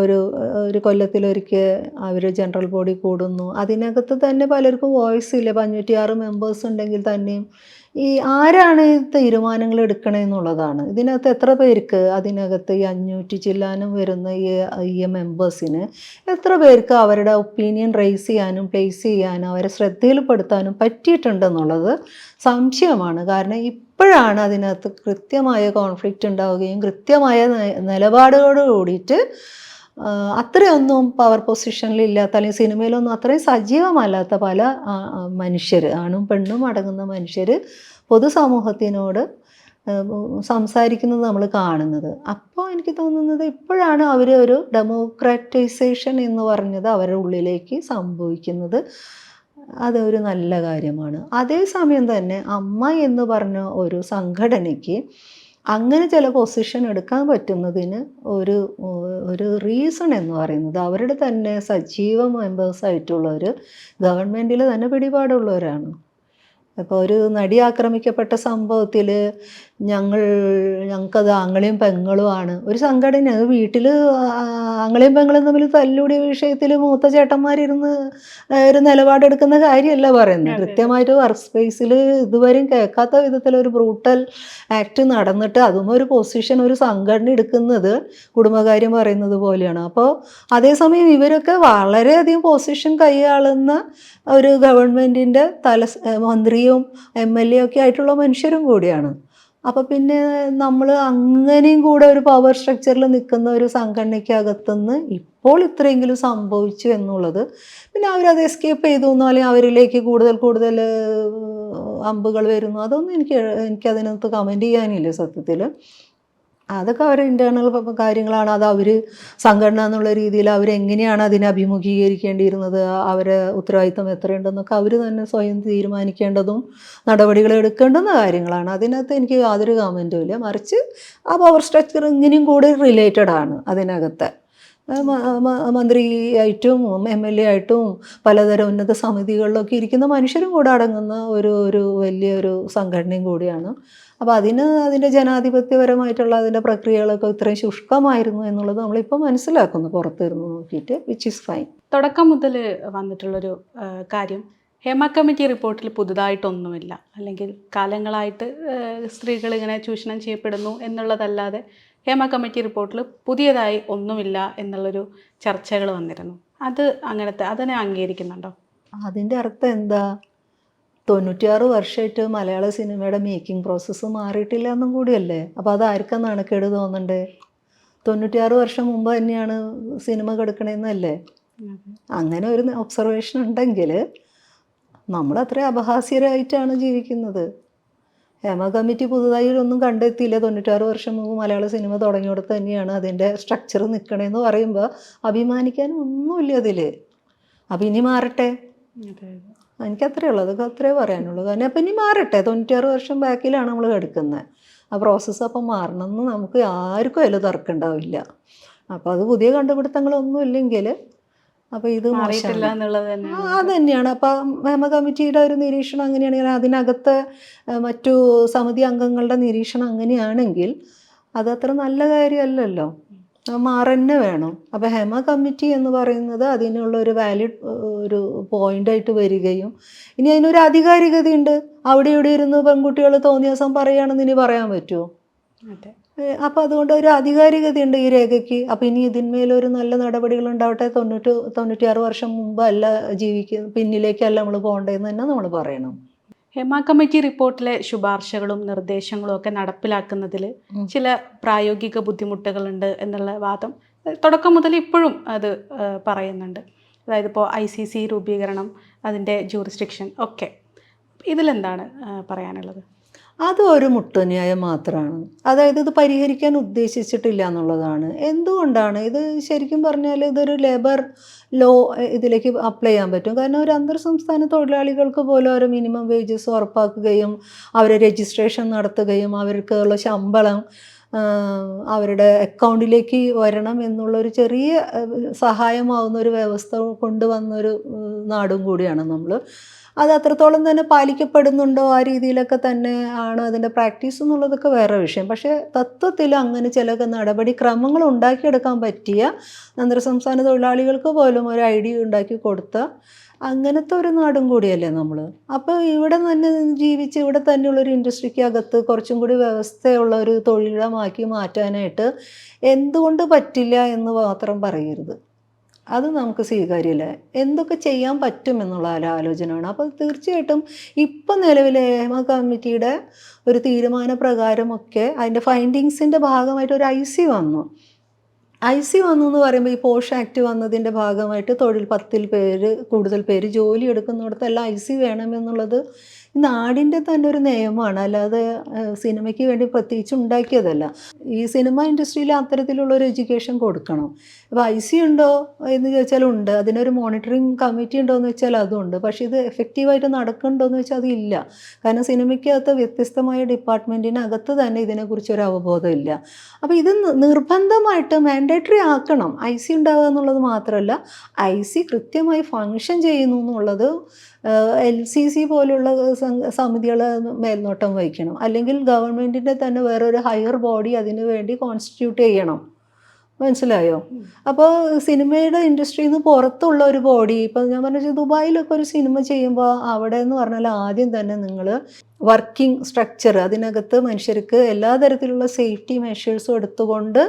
ഒരു കൊല്ലത്തിലൊരിക്കൽ അവർ ജനറൽ ബോഡി കൂടുന്നു. അതിനകത്ത് തന്നെ പലർക്കും വോയിസ് ഇല്ല. 506 മെമ്പേഴ്സ് ഉണ്ടെങ്കിൽ തന്നെയും ഈ ആരാണ് ഈ തീരുമാനങ്ങൾ എടുക്കണമെന്നുള്ളതാണ്. ഇതിനകത്ത് എത്ര പേർക്ക് അതിനകത്ത് ഈ 500 ചില്ലാനും വരുന്ന ഈ മെമ്പേഴ്സിന് എത്ര പേർക്ക് അവരുടെ ഒപ്പീനിയൻ റേസ് ചെയ്യാനും പ്ലേസ് ചെയ്യാനും അവരെ ശ്രദ്ധയിൽപ്പെടുത്താനും പറ്റിയിട്ടുണ്ടെന്നുള്ളത് സംശയമാണ്. കാരണം ഇപ്പോഴാണ് അതിനകത്ത് കൃത്യമായ കോൺഫ്ലിക്റ്റ് ഉണ്ടാവുകയും കൃത്യമായ നിലപാടുകളോട് കൂടിയിട്ട് അത്രയൊന്നും പവർ പൊസിഷനിലില്ലാത്ത അല്ലെങ്കിൽ സിനിമയിലൊന്നും അത്രയും സജീവമല്ലാത്ത പല മനുഷ്യർ, ആണും പെണ്ണും അടങ്ങുന്ന മനുഷ്യർ പൊതുസമൂഹത്തിനോട് സംസാരിക്കുന്നത് നമ്മൾ കാണുന്നത്. അപ്പോൾ എനിക്ക് തോന്നുന്നത് ഇപ്പോഴാണ് അവർ ഒരു ഡെമോക്രാറ്റൈസേഷൻ എന്ന് പറഞ്ഞത് അവരുടെ ഉള്ളിലേക്ക് സംഭവിക്കുന്നത്. അതൊരു നല്ല കാര്യമാണ്. അതേസമയം തന്നെ അമ്മ എന്ന് പറഞ്ഞ ഒരു സംഘടനയ്ക്ക് അങ്ങനെ ചില പൊസിഷൻ എടുക്കാൻ പറ്റുന്നതിന് ഒരു റീസൺ എന്ന് പറയുന്നത് അവരുടെ തന്നെ സജീവ മെമ്പേഴ്സായിട്ടുള്ളവർ ഗവൺമെൻറ്റിൽ തന്നെ പിടിപാടുള്ളവരാണ്. ഇപ്പോൾ ഒരു നടി ആക്രമിക്കപ്പെട്ട സംഭവത്തിൽ ഞങ്ങൾക്കത് ആങ്ങളെയും പെങ്ങളുമാണ് ഒരു സംഘടന. അത് വീട്ടിൽ ആങ്ങളെയും പെങ്ങളും തമ്മിൽ തല്ലുകൂടിയ വിഷയത്തിൽ മൂത്ത ചേട്ടന്മാരിരുന്ന് ഒരു നിലപാടെടുക്കുന്ന കാര്യമല്ല പറയുന്നത്. കൃത്യമായിട്ട് വർക്ക് സ്പേസിൽ ഇതുവരെയും കേൾക്കാത്ത വിധത്തിലൊരു ബ്രൂട്ടൽ ആക്ട് നടന്നിട്ട് അതും ഒരു പൊസിഷൻ ഒരു സംഘടന എടുക്കുന്നത് കുടുംബകാര്യം പറയുന്നത് പോലെയാണ്. അപ്പോൾ അതേസമയം ഇവരൊക്കെ വളരെയധികം പൊസിഷൻ കൈയാളുന്ന ഒരു ഗവൺമെൻറ്റിൻ്റെ മന്ത്രിയും MLA ഒക്കെ ആയിട്ടുള്ള മനുഷ്യരും കൂടിയാണ്. അപ്പോൾ പിന്നെ നമ്മൾ അങ്ങനെയും കൂടെ ഒരു പവർ സ്ട്രക്ചറിൽ നിൽക്കുന്ന ഒരു സംഘടനയ്ക്കകത്തുനിന്ന് ഇപ്പോൾ ഇത്രയെങ്കിലും സംഭവിച്ചു എന്നുള്ളത്, പിന്നെ അവരത് എസ്കേപ്പ് ചെയ്തു എന്നോ അല്ലെങ്കിൽ അവരിലേക്ക് കൂടുതൽ അമ്പുകൾ വരുന്നു, അതൊന്നും എനിക്കതിനകത്ത് കമൻറ്റ് ചെയ്യാനില്ല സത്യത്തിൽ. അതൊക്കെ അവരുടെ ഇൻറ്റേർണൽ കാര്യങ്ങളാണ്. അത് അവർ സംഘടന എന്നുള്ള രീതിയിൽ അവരെങ്ങനെയാണ് അതിനെ അഭിമുഖീകരിക്കേണ്ടിയിരുന്നത്, അവരെ ഉത്തരവാദിത്തം എത്രയുണ്ടെന്നൊക്കെ അവർ തന്നെ സ്വയം തീരുമാനിക്കേണ്ടതും നടപടികൾ എടുക്കേണ്ടുന്ന കാര്യങ്ങളാണ്. അതിനകത്ത് എനിക്ക് യാതൊരു കമൻറ്റും ഇല്ല. മറിച്ച് ആ പവർ സ്ട്രക്ചർ ഇങ്ങനെയും കൂടി റിലേറ്റഡ് ആണ് അതിനകത്ത്. മന്ത്രിയായിട്ടും MLA ആയിട്ടും പലതരം ഉന്നത സമിതികളിലൊക്കെ ഇരിക്കുന്ന മനുഷ്യരും കൂടെ അടങ്ങുന്ന ഒരു വലിയൊരു സംഘടനയും കൂടിയാണ്. അപ്പോൾ അതിൻ്റെ ജനാധിപത്യപരമായിട്ടുള്ള അതിൻ്റെ പ്രക്രിയകളൊക്കെ ഇത്രയും ശുഷ്കമായിരുന്നു എന്നുള്ളത് നമ്മളിപ്പോൾ മനസ്സിലാക്കുന്നു പുറത്തിരുന്ന് നോക്കിയിട്ട്, വിച്ച് ഈസ് ഫൈൻ. തുടക്കം മുതൽ വന്നിട്ടുള്ളൊരു കാര്യം, ഹേമ കമ്മിറ്റി റിപ്പോർട്ടിൽ പുതുതായിട്ടൊന്നുമില്ല, അല്ലെങ്കിൽ കാലങ്ങളായിട്ട് സ്ത്രീകൾ ഇങ്ങനെ ചൂഷണം ചെയ്യപ്പെടുന്നു എന്നുള്ളതല്ലാതെ ഹേമ കമ്മിറ്റി റിപ്പോർട്ടിൽ പുതിയതായി ഒന്നുമില്ല എന്നുള്ളൊരു ചർച്ചകൾ വന്നിരുന്നു. അതിനെ അംഗീകരിക്കുന്നുണ്ടോ? അതിൻ്റെ അർത്ഥം എന്താ? 96 വർഷമായിട്ട് മലയാള സിനിമയുടെ മേക്കിംഗ് പ്രോസസ്സ് മാറിയിട്ടില്ല എന്നും കൂടിയല്ലേ. അപ്പോൾ അത് ആർക്കാ നാണക്കേട് തോന്നണ്ടേ? 96 വർഷം മുമ്പ് തന്നെയാണ് സിനിമ കെടുക്കണമെന്നല്ലേ. അങ്ങനെ ഒരു ഒബ്സർവേഷൻ ഉണ്ടെങ്കിൽ നമ്മൾ അത്ര അപഹാസ്യരായിട്ടാണ് ജീവിക്കുന്നത്. ഹേമ കമ്മിറ്റി പുതുതായി ഒന്നും കണ്ടെത്തിയില്ല. 96 വർഷം മുമ്പ് മലയാള സിനിമ തുടങ്ങിയിടത്ത് തന്നെയാണ് അതിൻ്റെ സ്ട്രക്ചർ നിൽക്കണമെന്ന് പറയുമ്പോൾ അഭിമാനിക്കാൻ ഒന്നുമില്ല അതിൽ. അപ്പം ഇനി മാറട്ടെ, എനിക്കത്രേ ഉള്ളൂ, അതൊക്കെ അത്രേ പറയാനുള്ളൂ. കാരണം അപ്പം ഇനി മാറട്ടെ. 96 വർഷം ബാക്കിലാണ് നമ്മൾ കിടക്കുന്നത്. ആ പ്രോസസ്സ് അപ്പം മാറണമെന്ന് നമുക്ക് ആർക്കും അതിൽ തർക്കമുണ്ടാവില്ല. അപ്പോൾ അത് പുതിയ കണ്ടുപിടുത്തങ്ങളൊന്നും ഇല്ലെങ്കിൽ അപ്പോൾ ഇത് മാറിയിട്ടില്ല എന്നുള്ളത് തന്നെ അത് തന്നെയാണ്. അപ്പം ഹേമ കമ്മിറ്റിയുടെ ഒരു നിരീക്ഷണം അങ്ങനെയാണെങ്കിൽ, അതിനകത്ത് മറ്റു സമിതി അംഗങ്ങളുടെ നിരീക്ഷണം അങ്ങനെയാണെങ്കിൽ അതത്ര നല്ല കാര്യമല്ലല്ലോ, മാറന്നെ വേണം. അപ്പോൾ ഹേമ കമ്മിറ്റി എന്ന് പറയുന്നത് അതിനുള്ള ഒരു വാലിഡ് ഒരു പോയിൻ്റായിട്ട് വരികയും ഇനി അതിനൊരു ആധികാരികതയുണ്ട്. അവിടെ ഇവിടെ ഇരുന്ന് പെൺകുട്ടികൾ തോന്നിയ ദിവസം പറയുകയാണെന്ന് ഇനി പറയാൻ പറ്റുമോ? അതെ. അപ്പോൾ അതുകൊണ്ട് ഒരു ആധികാരികതയുണ്ട് ഈ രേഖയ്ക്ക്. അപ്പോൾ ഇനി ഇതിന്മേലൊരു നല്ല നടപടികൾ ഉണ്ടാവട്ടെ. 96 വർഷം മുമ്പല്ല പിന്നിലേക്കല്ല നമ്മൾ പോകേണ്ടതെന്ന് തന്നെ നമ്മൾ പറയണം. ഹേമ കമ്മിറ്റി റിപ്പോർട്ടിലെ ശുപാർശകളും നിർദ്ദേശങ്ങളും ഒക്കെ നടപ്പിലാക്കുന്നതിൽ ചില പ്രായോഗിക ബുദ്ധിമുട്ടുകളുണ്ട് എന്നുള്ള വാദം തുടക്കം മുതൽ ഇപ്പോഴും അത് പറയുന്നുണ്ട്. അതായത് ഇപ്പോൾ ICC രൂപീകരണം, അതിൻ്റെ ജൂറിസ്ഡിക്ഷൻ ഒക്കെ, ഇതിലെന്താണ് പറയാനുള്ളത്? അതൊരു മുട്ടുന്യായം മാത്രമാണ്. അതായത് ഇത് പരിഹരിക്കാൻ ഉദ്ദേശിച്ചിട്ടില്ല എന്നുള്ളതാണ്. എന്തുകൊണ്ടാണ് ഇത്? ശരിക്കും പറഞ്ഞാൽ ഇതൊരു ലേബർ ലോ ഇതിലേക്ക് അപ്ലൈ ചെയ്യാൻ പറ്റും. കാരണം ഒരു അന്തർ സംസ്ഥാന തൊഴിലാളികൾക്ക് പോലും ഒരു മിനിമം വേജസ് ഉറപ്പാക്കുകയും അവരെ രജിസ്ട്രേഷൻ നടത്തുകയും അവർക്കുള്ള ശമ്പളം അവരുടെ അക്കൗണ്ടിലേക്ക് വരണം എന്നുള്ളൊരു ചെറിയ സഹായമാവുന്ന ഒരു വ്യവസ്ഥ കൊണ്ടുവന്നൊരു നാടും കൂടിയാണ് നമ്മൾ. അത് അത്രത്തോളം തന്നെ പാലിക്കപ്പെടുന്നുണ്ടോ, ആ രീതിയിലൊക്കെ തന്നെ ആണ് അതിൻ്റെ പ്രാക്ടീസ് എന്നുള്ളതൊക്കെ വേറെ വിഷയം. പക്ഷേ തത്വത്തിൽ അങ്ങനെ ചില നടപടിക്രമങ്ങൾ ഉണ്ടാക്കിയെടുക്കാൻ പറ്റിയ അന്തർ സംസ്ഥാന തൊഴിലാളികൾക്ക് പോലും ഒരു ഐഡിയ ഉണ്ടാക്കി കൊടുത്ത അങ്ങനത്തെ ഒരു നാടും കൂടിയല്ലേ നമ്മൾ. അപ്പോൾ ഇവിടെ തന്നെ ജീവിച്ച് ഇവിടെ തന്നെയുള്ളൊരു ഇൻഡസ്ട്രിക്ക് അകത്ത് കുറച്ചും കൂടി വ്യവസ്ഥയുള്ള ഒരു തൊഴിലിടമാക്കി മാറ്റാനായിട്ട് എന്തുകൊണ്ട് പറ്റില്ല എന്ന് മാത്രം പറയരുത്. അത് നമുക്ക് സ്വീകാര്യമല്ല. എന്തൊക്കെ ചെയ്യാൻ പറ്റും എന്നുള്ള ആലോചനയാണ്. അപ്പോൾ തീർച്ചയായിട്ടും ഇപ്പം നിലവിലെ ഹേമ കമ്മിറ്റിയുടെ ഒരു തീരുമാനപ്രകാരമൊക്കെ അതിൻ്റെ ഫൈൻഡിങ്സിൻ്റെ ഭാഗമായിട്ട് ഒരു IC വന്നു. IC വന്നു എന്ന് പറയുമ്പോൾ ഈ പോഷ് ആക്ട് വന്നതിൻ്റെ ഭാഗമായിട്ട് തൊഴിൽ 10 കൂടുതൽ പേര് ജോലി എടുക്കുന്നിടത്തെല്ലാം IC വേണമെന്നുള്ളത് നാടിൻ്റെ തന്നെ ഒരു നിയമമാണ്. അല്ലാതെ സിനിമയ്ക്ക് വേണ്ടി പ്രത്യേകിച്ച് ഉണ്ടാക്കിയതല്ല. ഈ സിനിമ ഇൻഡസ്ട്രിയിൽ അത്തരത്തിലുള്ളൊരു എഡ്യൂക്കേഷൻ കൊടുക്കണം. അപ്പോൾ IC ഉണ്ടോ എന്ന് ചോദിച്ചാൽ ഉണ്ട്. അതിനൊരു മോണിറ്ററിങ് കമ്മിറ്റി ഉണ്ടോ എന്ന് വെച്ചാൽ അതുണ്ട്. പക്ഷേ ഇത് എഫക്റ്റീവായിട്ട് നടക്കുന്നുണ്ടോ എന്ന് വെച്ചാൽ അതില്ല. കാരണം സിനിമയ്ക്കകത്ത് വ്യത്യസ്തമായ ഡിപ്പാർട്ട്മെൻറ്റിനകത്ത് തന്നെ ഇതിനെക്കുറിച്ചൊരു അവബോധം ഇല്ല. അപ്പോൾ ഇത് നിർബന്ധമായിട്ട് മാൻഡേറ്ററി ആക്കണം. IC ഉണ്ടാവുക എന്നുള്ളത് മാത്രമല്ല, IC കൃത്യമായി ഫങ്ഷൻ ചെയ്യുന്നു എന്നുള്ളത് LCC പോലുള്ള സമിതികൾ മേൽനോട്ടം വഹിക്കണം. അല്ലെങ്കിൽ ഗവൺമെൻറ്റിൻ്റെ തന്നെ വേറൊരു ഹയർ ബോഡി അതിന് വേണ്ടി കോൺസ്റ്റിറ്റ്യൂട്ട് ചെയ്യണം. മനസ്സിലായോ? അപ്പോൾ സിനിമയുടെ ഇൻഡസ്ട്രിയിൽ നിന്ന് പുറത്തുള്ള ഒരു ബോഡി, ഇപ്പം ഞാൻ പറഞ്ഞ ദുബായിലൊക്കെ ഒരു സിനിമ ചെയ്യുമ്പോൾ അവിടെ എന്ന് പറഞ്ഞാൽ ആദ്യം തന്നെ നിങ്ങൾ വർക്കിംഗ് സ്ട്രക്ചർ, അതിനകത്ത് മനുഷ്യർക്ക് എല്ലാ തരത്തിലുള്ള സേഫ്റ്റി മെഷേഴ്സും എടുത്തുകൊണ്ട്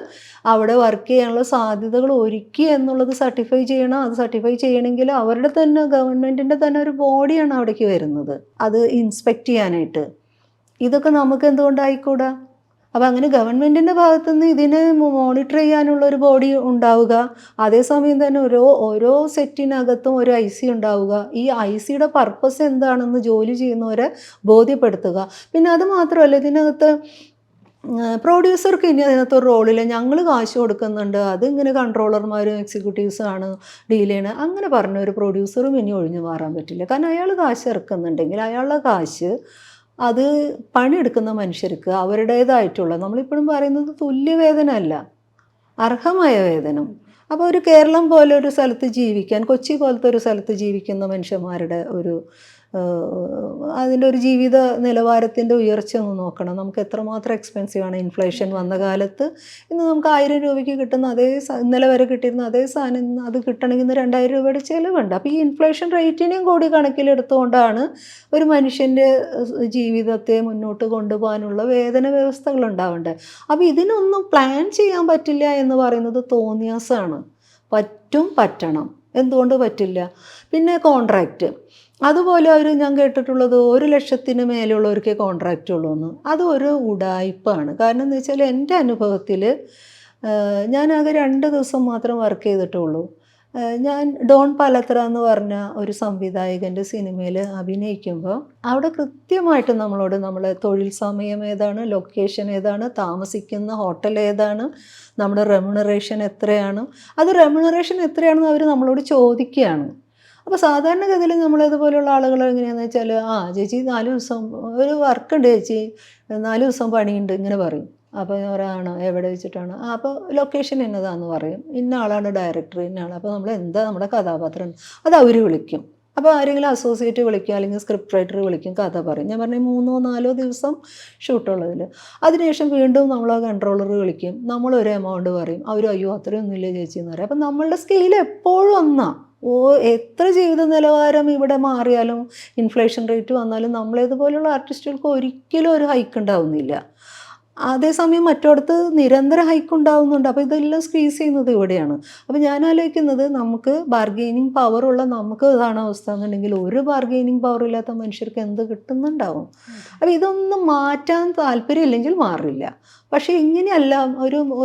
അവിടെ വർക്ക് ചെയ്യാനുള്ള സാധ്യതകൾ ഒരുക്കി എന്നുള്ളത് സർട്ടിഫൈ ചെയ്യണം. അത് സർട്ടിഫൈ ചെയ്യണമെങ്കിൽ അവരുടെ തന്നെ ഗവൺമെൻറ്റിൻ്റെ തന്നെ ഒരു ബോഡിയാണ് അവിടേക്ക് വരുന്നത്, അത് ഇൻസ്പെക്റ്റ് ചെയ്യാനായിട്ട്. ഇതൊക്കെ നമുക്ക് എന്തുകൊണ്ടായിക്കൂടാ? അപ്പോൾ അങ്ങനെ ഗവൺമെൻറ്റിൻ്റെ ഭാഗത്തുനിന്ന് ഇതിനെ മോണിറ്റർ ചെയ്യാനുള്ള ഒരു ബോഡി ഉണ്ടാവുക. അതേസമയം തന്നെ ഓരോ സെറ്റിനകത്തും ഒരു IC ഉണ്ടാവുക. ഈ ICയുടെ പർപ്പസ് എന്താണെന്ന് ജോലി ചെയ്യുന്നവരെ ബോധ്യപ്പെടുത്തുക. പിന്നെ അത് മാത്രമല്ല, ഇതിനകത്ത് പ്രൊഡ്യൂസർക്ക് ഇനി അതിനകത്തൊരു റോളില്ല. ഞങ്ങൾ കാശ് കൊടുക്കുന്നുണ്ട്, അതിങ്ങനെ കൺട്രോളർമാരും എക്സിക്യൂട്ടീവ്സും ആണ് ഡീൽ ചെയ്യണത്, അങ്ങനെ പറഞ്ഞ ഒരു പ്രൊഡ്യൂസറും ഇനി ഒഴിഞ്ഞു മാറാൻ പറ്റില്ല. കാരണം അയാൾ കാശ് ഇറക്കുന്നുണ്ടെങ്കിൽ അയാളുടെ കാശ് അത് പണിയെടുക്കുന്ന മനുഷ്യർക്ക് അവരുടേതായിട്ടുള്ള, നമ്മളിപ്പോഴും പറയുന്നത് തുല്യവേതനം അല്ല, അർഹമായ വേതനം. അപ്പോൾ ഒരു കേരളം പോലെ ഒരു സ്ഥലത്ത് ജീവിക്കാൻ, കൊച്ചി പോലത്തെ ഒരു സ്ഥലത്ത് ജീവിക്കുന്ന മനുഷ്യന്മാരുടെ അതിൻ്റെ ഒരു ജീവിത നിലവാരത്തിൻ്റെ ഉയർച്ച ഒന്ന് നോക്കണം. നമുക്ക് എത്രമാത്രം എക്സ്പെൻസീവാണ്. ഇൻഫ്ലേഷൻ വന്ന കാലത്ത് ഇന്ന് നമുക്ക് 1000 രൂപയ്ക്ക് കിട്ടുന്ന അതേ ഇന്നലെ വരെ കിട്ടിയിരുന്ന അതേ സാധനം അത് കിട്ടണമെങ്കിൽ 2000 രൂപയുടെ ചിലവുണ്ട്. അപ്പോൾ ഈ ഇൻഫ്ലേഷൻ റേറ്റിനെയും കൂടി കണക്കിലെടുത്തുകൊണ്ടാണ് ഒരു മനുഷ്യൻ്റെ ജീവിതത്തെ മുന്നോട്ട് കൊണ്ടുപോകാനുള്ള വേതന വ്യവസ്ഥകൾ ഉണ്ടാവേണ്ടത്. അപ്പോൾ ഇതിനൊന്നും പ്ലാൻ ചെയ്യാൻ പറ്റില്ല എന്ന് പറയുന്നത് തോന്നിയാസാണ്. പറ്റണം. എന്തുകൊണ്ട് പറ്റില്ല? പിന്നെ കോൺട്രാക്റ്റ്, അതുപോലെ ഞാൻ കേട്ടിട്ടുള്ളത് 1 ലക്ഷത്തിന് മേലുള്ളവർക്കേ കോൺട്രാക്റ്റ് ഉള്ളൂ എന്ന്. അതൊരു ഉഡായിപ്പാണ്. കാരണം എന്ന് വെച്ചാൽ എൻ്റെ അനുഭവത്തിൽ ഞാനാകെ 2 ദിവസം മാത്രം വർക്ക് ചെയ്തിട്ടുള്ളൂ. ഞാൻ ഡോൺ പലത്ര എന്ന് പറഞ്ഞ ഒരു സംവിധായകൻ്റെ സിനിമയിൽ അഭിനയിക്കുമ്പോൾ അവിടെ കൃത്യമായിട്ട് നമ്മളെ തൊഴിൽ സമയം ഏതാണ്, ലൊക്കേഷൻ ഏതാണ്, താമസിക്കുന്ന ഹോട്ടൽ ഏതാണ്, നമ്മുടെ റെമ്യൂണറേഷൻ എത്രയാണ്, അത് റെമ്യൂണറേഷൻ എത്രയാണെന്ന് അവർ നമ്മളോട് ചോദിക്കുകയാണ്. അപ്പോൾ സാധാരണഗതിയിൽ നമ്മളതുപോലെയുള്ള ആളുകൾ എങ്ങനെയാണെന്ന് വെച്ചാൽ, ചേച്ചി 4 ദിവസം ഒരു വർക്കുണ്ട് ചേച്ചി, 4 ദിവസം പണിയുണ്ട് ഇങ്ങനെ പറയും. അപ്പോൾ ഞാൻ പറയാണോ എവിടെ വെച്ചിട്ടാണ്, അപ്പോൾ ലൊക്കേഷൻ എന്നതാണെന്ന് പറയും, ഇന്ന ആളാണ് ഡയറക്ടർ, ഇന്ന ആൾ. അപ്പോൾ നമ്മൾ എന്താ നമ്മുടെ കഥാപാത്രം അത് അവർ വിളിക്കും. അപ്പോൾ ആരെങ്കിലും അസോസിയേറ്റ് വിളിക്കും, അല്ലെങ്കിൽ സ്ക്രിപ്റ്റ് റൈറ്റർ വിളിക്കും, കഥ പറയും. ഞാൻ പറഞ്ഞ 3-4 ദിവസം ഷൂട്ടുള്ളതിൽ. അതിനുശേഷം വീണ്ടും നമ്മളെ കൺട്രോളർ വിളിക്കും, നമ്മളൊരു എമൗണ്ട് പറയും, അവർ അയ്യോ അത്രയൊന്നുമില്ല ചേച്ചി എന്ന് പറയും. അപ്പം നമ്മളുടെ സ്കെയിൽ എപ്പോഴും ഒന്നാണ്. എത്ര ജീവിത നിലവാരം ഇവിടെ മാറിയാലും ഇൻഫ്ലേഷൻ റേറ്റ് വന്നാലും നമ്മളേതുപോലുള്ള ആർട്ടിസ്റ്റുകൾക്ക് ഒരിക്കലും ഒരു ഹൈക്ക് ഉണ്ടാവുന്നില്ല. അതേസമയം മറ്റിടത്ത് നിരന്തര ഹൈക്ക് ഉണ്ടാവുന്നുണ്ട്. അപ്പോൾ ഇതെല്ലാം സ്ക്വീസ് ചെയ്യുന്നത് ഇവിടെയാണ്. അപ്പോൾ ഞാൻ ആലോചിക്കുന്നത്, നമുക്ക് ബാർഗെയിനിങ് പവറുള്ള നമുക്ക് ഇതാണ് അവസ്ഥ എന്നുണ്ടെങ്കിൽ ഒരു ബാർഗെയിനിങ് പവർ ഇല്ലാത്ത മനുഷ്യർക്ക് എന്ത് കിട്ടുന്നുണ്ടാവും. അപ്പോൾ ഇതൊന്നും മാറ്റാൻ താല്പര്യമില്ലെങ്കിൽ മാറില്ല. പക്ഷേ ഇങ്ങനെയല്ല,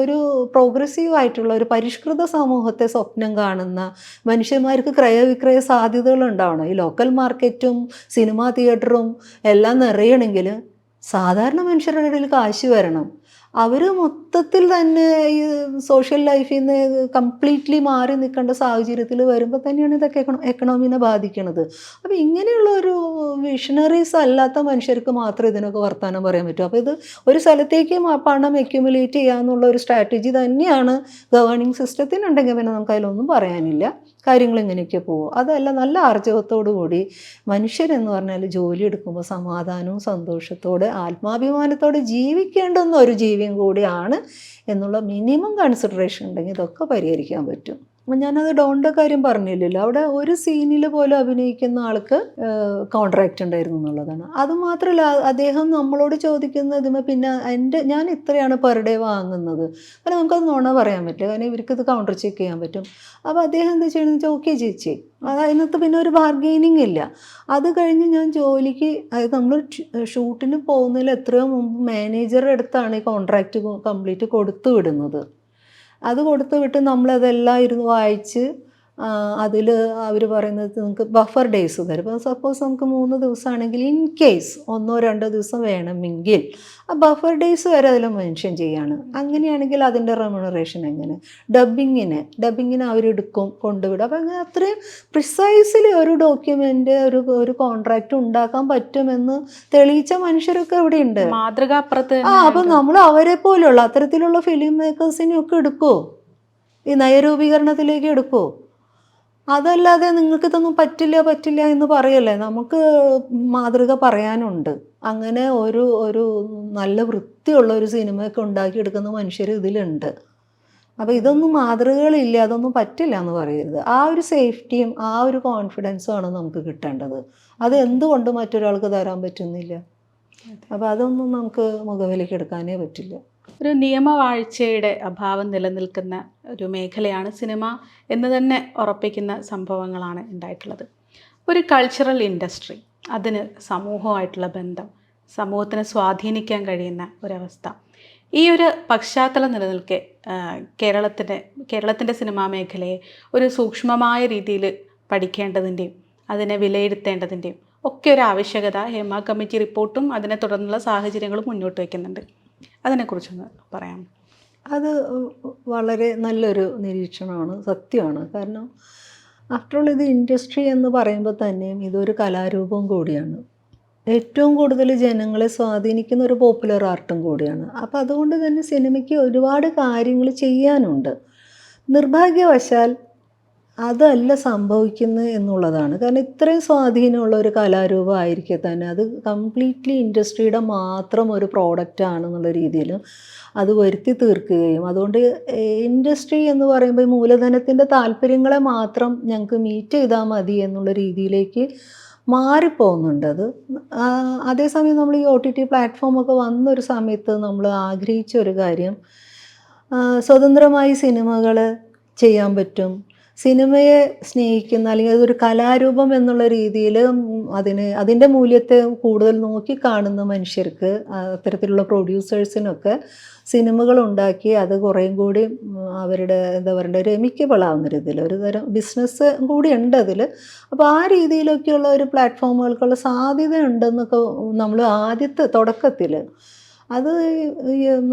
ഒരു പ്രോഗ്രസീവ് ആയിട്ടുള്ള ഒരു പരിഷ്കൃത സമൂഹത്തെ സ്വപ്നം കാണുന്ന മനുഷ്യന്മാർക്ക് ക്രയവിക്രയ സാധ്യതകൾ ഉണ്ടാവണം. ഈ ലോക്കൽ മാർക്കറ്റും സിനിമാ തിയേറ്ററും എല്ലാം നിറയണമെങ്കിൽ സാധാരണ മനുഷ്യരുടെ ഇടയിൽ കാശ് വരണം. അവർ മൊത്തത്തിൽ തന്നെ ഈ സോഷ്യൽ ലൈഫിൽ നിന്ന് കംപ്ലീറ്റ്ലി മാറി നിൽക്കേണ്ട സാഹചര്യത്തിൽ വരുമ്പോൾ തന്നെയാണ് ഇതൊക്കെ എക്കണോമിനെ ബാധിക്കുന്നത്. അപ്പോൾ ഇങ്ങനെയുള്ള ഒരു വിഷണറീസ് അല്ലാത്ത മനുഷ്യർക്ക് മാത്രമേ ഇതിനൊക്കെ വർത്തമാനം പറയാൻ പറ്റൂ. അപ്പോൾ ഇത് ഒരു സ്ഥലത്തേക്ക് പണം അക്യുമുലേറ്റ് ചെയ്യാന്നുള്ള ഒരു സ്ട്രാറ്റജി തന്നെയാണ് ഗവേണിംഗ് സിസ്റ്റത്തിനുണ്ടെങ്കിൽ പിന്നെ നമുക്ക് അതിലൊന്നും പറയാനില്ല. കാര്യങ്ങൾ ഇങ്ങനെയൊക്കെ പോകും. അതല്ല, നല്ല ആർജവത്തോടു കൂടി മനുഷ്യരെന്ന് പറഞ്ഞാൽ ജോലി എടുക്കുമ്പോൾ സമാധാനവും സന്തോഷത്തോടെ ആത്മാഭിമാനത്തോടെ ജീവിക്കേണ്ടുന്ന ഒരു ജീവിയും കൂടിയാണ് എന്നുള്ള മിനിമം കൺസിഡറേഷൻ ഉണ്ടെങ്കിൽ ഇതൊക്കെ പരിഹരിക്കാൻ പറ്റും. അപ്പം ഞാനത് ഡോണിൻ്റെ കാര്യം പറഞ്ഞില്ലല്ലോ, അവിടെ ഒരു സീനിൽ പോലും അഭിനയിക്കുന്ന ആൾക്ക് കോൺട്രാക്റ്റ് ഉണ്ടായിരുന്നു എന്നുള്ളതാണ്. അതുമാത്രമല്ല, അദ്ദേഹം നമ്മളോട് ചോദിക്കുന്നതിന് പിന്നെ ഞാൻ ഇത്രയാണ് പെർ ഡേ വാങ്ങുന്നത്. കാരണം നമുക്കത് നുണ പറയാൻ പറ്റില്ല, കാരണം ഇവർക്കത് കൗണ്ടർ ചെക്ക് ചെയ്യാൻ പറ്റും. അപ്പോൾ അദ്ദേഹം എന്താ ചെയ്യണമെന്ന് വെച്ചാൽ ഓക്കെ ചേച്ചി, അതിനകത്ത് പിന്നെ ഒരു ബാർഗെയിനിങ് ഇല്ല. അത് കഴിഞ്ഞ് ഞാൻ ജോലിക്ക്, അതായത് നമ്മൾ ഷൂട്ടിന് പോകുന്നതിൽ എത്രയോ മുമ്പ് മാനേജറുടെ അടുത്താണ് ഈ കോൺട്രാക്റ്റ് കംപ്ലീറ്റ് കൊടുത്തു വിടുന്നത്. അത് കൊടുത്തു വിട്ട് നമ്മളതെല്ലാം ഇരുന്ന് വായിച്ച് അതിൽ അവർ പറയുന്നത് നിങ്ങൾക്ക് ബഫർ ഡേയ്സ് തരും. ഇപ്പോൾ സപ്പോസ് നമുക്ക് 3 ദിവസമാണെങ്കിൽ ഇൻ കേസ് 1-2 ദിവസം വേണമെങ്കിൽ ആ ബഫർ ഡേയ്സ് വരെ അതിൽ മെൻഷൻ ചെയ്യാണ്. അങ്ങനെയാണെങ്കിൽ അതിൻ്റെ റെമ്യൂണറേഷൻ എങ്ങനെ? ഡബ്ബിങ്ങിന് അവരെടുക്കും, കൊണ്ടുവിടും. അപ്പോൾ അങ്ങനെ അത്രയും പ്രിസൈസിലി ഒരു ഡോക്യുമെൻ്റ്, ഒരു കോൺട്രാക്റ്റ് ഉണ്ടാക്കാൻ പറ്റുമെന്ന് തെളിയിച്ച മനുഷ്യരൊക്കെ ഇവിടെ ഉണ്ട്. മാതൃകാപ്പുറത്ത്. അപ്പം നമ്മൾ അവരെ പോലെയുള്ള അത്തരത്തിലുള്ള ഫിലിം മേക്കേഴ്സിനെയൊക്കെ എടുക്കുമോ? ഈ നയരൂപീകരണത്തിലേക്ക് എടുക്കുമോ? അതല്ലാതെ നിങ്ങൾക്ക് ഇതൊന്നും പറ്റില്ല എന്ന് പറയല്ലേ. നമുക്ക് മാതൃക പറയാനുണ്ട്. അങ്ങനെ ഒരു നല്ല വൃത്തിയുള്ള ഒരു സിനിമയൊക്കെ ഉണ്ടാക്കിയെടുക്കുന്ന മനുഷ്യർ ഇതിലുണ്ട്. അപ്പോൾ ഇതൊന്നും മാതൃകകളില്ല, അതൊന്നും പറ്റില്ല എന്ന് പറയരുത്. ആ ഒരു സേഫ്റ്റിയും ആ ഒരു കോൺഫിഡൻസും ആണ് നമുക്ക് കിട്ടേണ്ടത്. അത് എന്തുകൊണ്ട് മറ്റൊരാൾക്ക് തരാൻ പറ്റുന്നില്ല? അപ്പോൾ അതൊന്നും നമുക്ക് മുഖവിലേക്ക് എടുക്കാനേ പറ്റില്ല. ഒരു നിയമവാഴ്ചയുടെ അഭാവം നിലനിൽക്കുന്ന ഒരു മേഖലയാണ് സിനിമ എന്ന് തന്നെ ഉറപ്പിക്കുന്ന സംഭവങ്ങളാണ് ഉണ്ടായിട്ടുള്ളത്. ഒരു കൾച്ചറൽ ഇൻഡസ്ട്രി, അതിന് സമൂഹമായിട്ടുള്ള ബന്ധം, സമൂഹത്തിനെ സ്വാധീനിക്കാൻ കഴിയുന്ന ഒരവസ്ഥ, ഈ ഒരു പശ്ചാത്തലം നിലനിൽക്കെ കേരളത്തിൻ്റെ സിനിമാ മേഖലയെ ഒരു സൂക്ഷ്മമായ രീതിയിൽ പഠിക്കേണ്ടതിൻ്റെയും അതിനെ വിലയിരുത്തേണ്ടതിൻ്റെയും ഒക്കെ ഒരു ആവശ്യകത ഹേമ കമ്മിറ്റി റിപ്പോർട്ടും അതിനെ തുടർന്നുള്ള സാഹചര്യങ്ങളും മുന്നോട്ട് വയ്ക്കുന്നുണ്ട്. അതിനെക്കുറിച്ചൊന്ന് പറയാം. അത് വളരെ നല്ലൊരു നിരീക്ഷണമാണ്, സത്യമാണ്. കാരണം ആഫ്റ്റർ ഓൾ ഇത് ഇൻഡസ്ട്രി എന്ന് പറയുമ്പോൾ തന്നെയും ഇതൊരു കലാരൂപം കൂടിയാണ്. ഏറ്റവും കൂടുതൽ ജനങ്ങളെ സ്വാധീനിക്കുന്ന ഒരു പോപ്പുലർ ആർട്ടും കൂടിയാണ്. അപ്പോൾ അതുകൊണ്ട് തന്നെ സിനിമയ്ക്ക് ഒരുപാട് കാര്യങ്ങൾ ചെയ്യാനുണ്ട്. നിർഭാഗ്യവശാൽ അതല്ല സംഭവിക്കുന്നത് എന്നുള്ളതാണ്. കാരണം ഇത്രയും സ്വാധീനമുള്ള ഒരു കലാരൂപം ആയിരിക്കെ തന്നെ അത് കംപ്ലീറ്റ്ലി ഇൻഡസ്ട്രിയുടെ മാത്രം ഒരു പ്രോഡക്റ്റ് ആണെന്നുള്ള രീതിയിൽ അത് വരുത്തി തീർക്കുകയും, അതുകൊണ്ട് ഇൻഡസ്ട്രി എന്ന് പറയുമ്പോൾ ഈ മൂലധനത്തിൻ്റെ താല്പര്യങ്ങളെ മാത്രം ഞങ്ങൾക്ക് മീറ്റ് ചെയ്താൽ മതി എന്നുള്ള രീതിയിലേക്ക് മാറിപ്പോകുന്നുണ്ട്. അത് അതേസമയം നമ്മൾ ഈ OTT പ്ലാറ്റ്ഫോമൊക്കെ വന്നൊരു സമയത്ത് നമ്മൾ ആഗ്രഹിച്ച ഒരു കാര്യം, സ്വതന്ത്രമായി സിനിമകൾ ചെയ്യാൻ പറ്റും. സിനിമയെ സ്നേഹിക്കുന്ന അല്ലെങ്കിൽ അതൊരു കലാരൂപം എന്നുള്ള രീതിയിൽ അതിൻ്റെ മൂല്യത്തെ കൂടുതൽ നോക്കിക്കാണുന്ന മനുഷ്യർക്ക്, അത്തരത്തിലുള്ള പ്രൊഡ്യൂസേഴ്സിനൊക്കെ സിനിമകൾ ഉണ്ടാക്കി അത് കുറേയും കൂടി അവരുടെ എന്താ പറയുക രമിക്കബിൾ ആവുന്ന രീതിയിൽ ഒരു തരം ബിസിനസ് കൂടി ഉണ്ട് അതിൽ. അപ്പോൾ ആ രീതിയിലൊക്കെയുള്ള ഒരു പ്ലാറ്റ്ഫോമുകൾക്കുള്ള സാധ്യത ഉണ്ടെന്നൊക്കെ നമ്മൾ ആദ്യത്തെ തുടക്കത്തിൽ അത്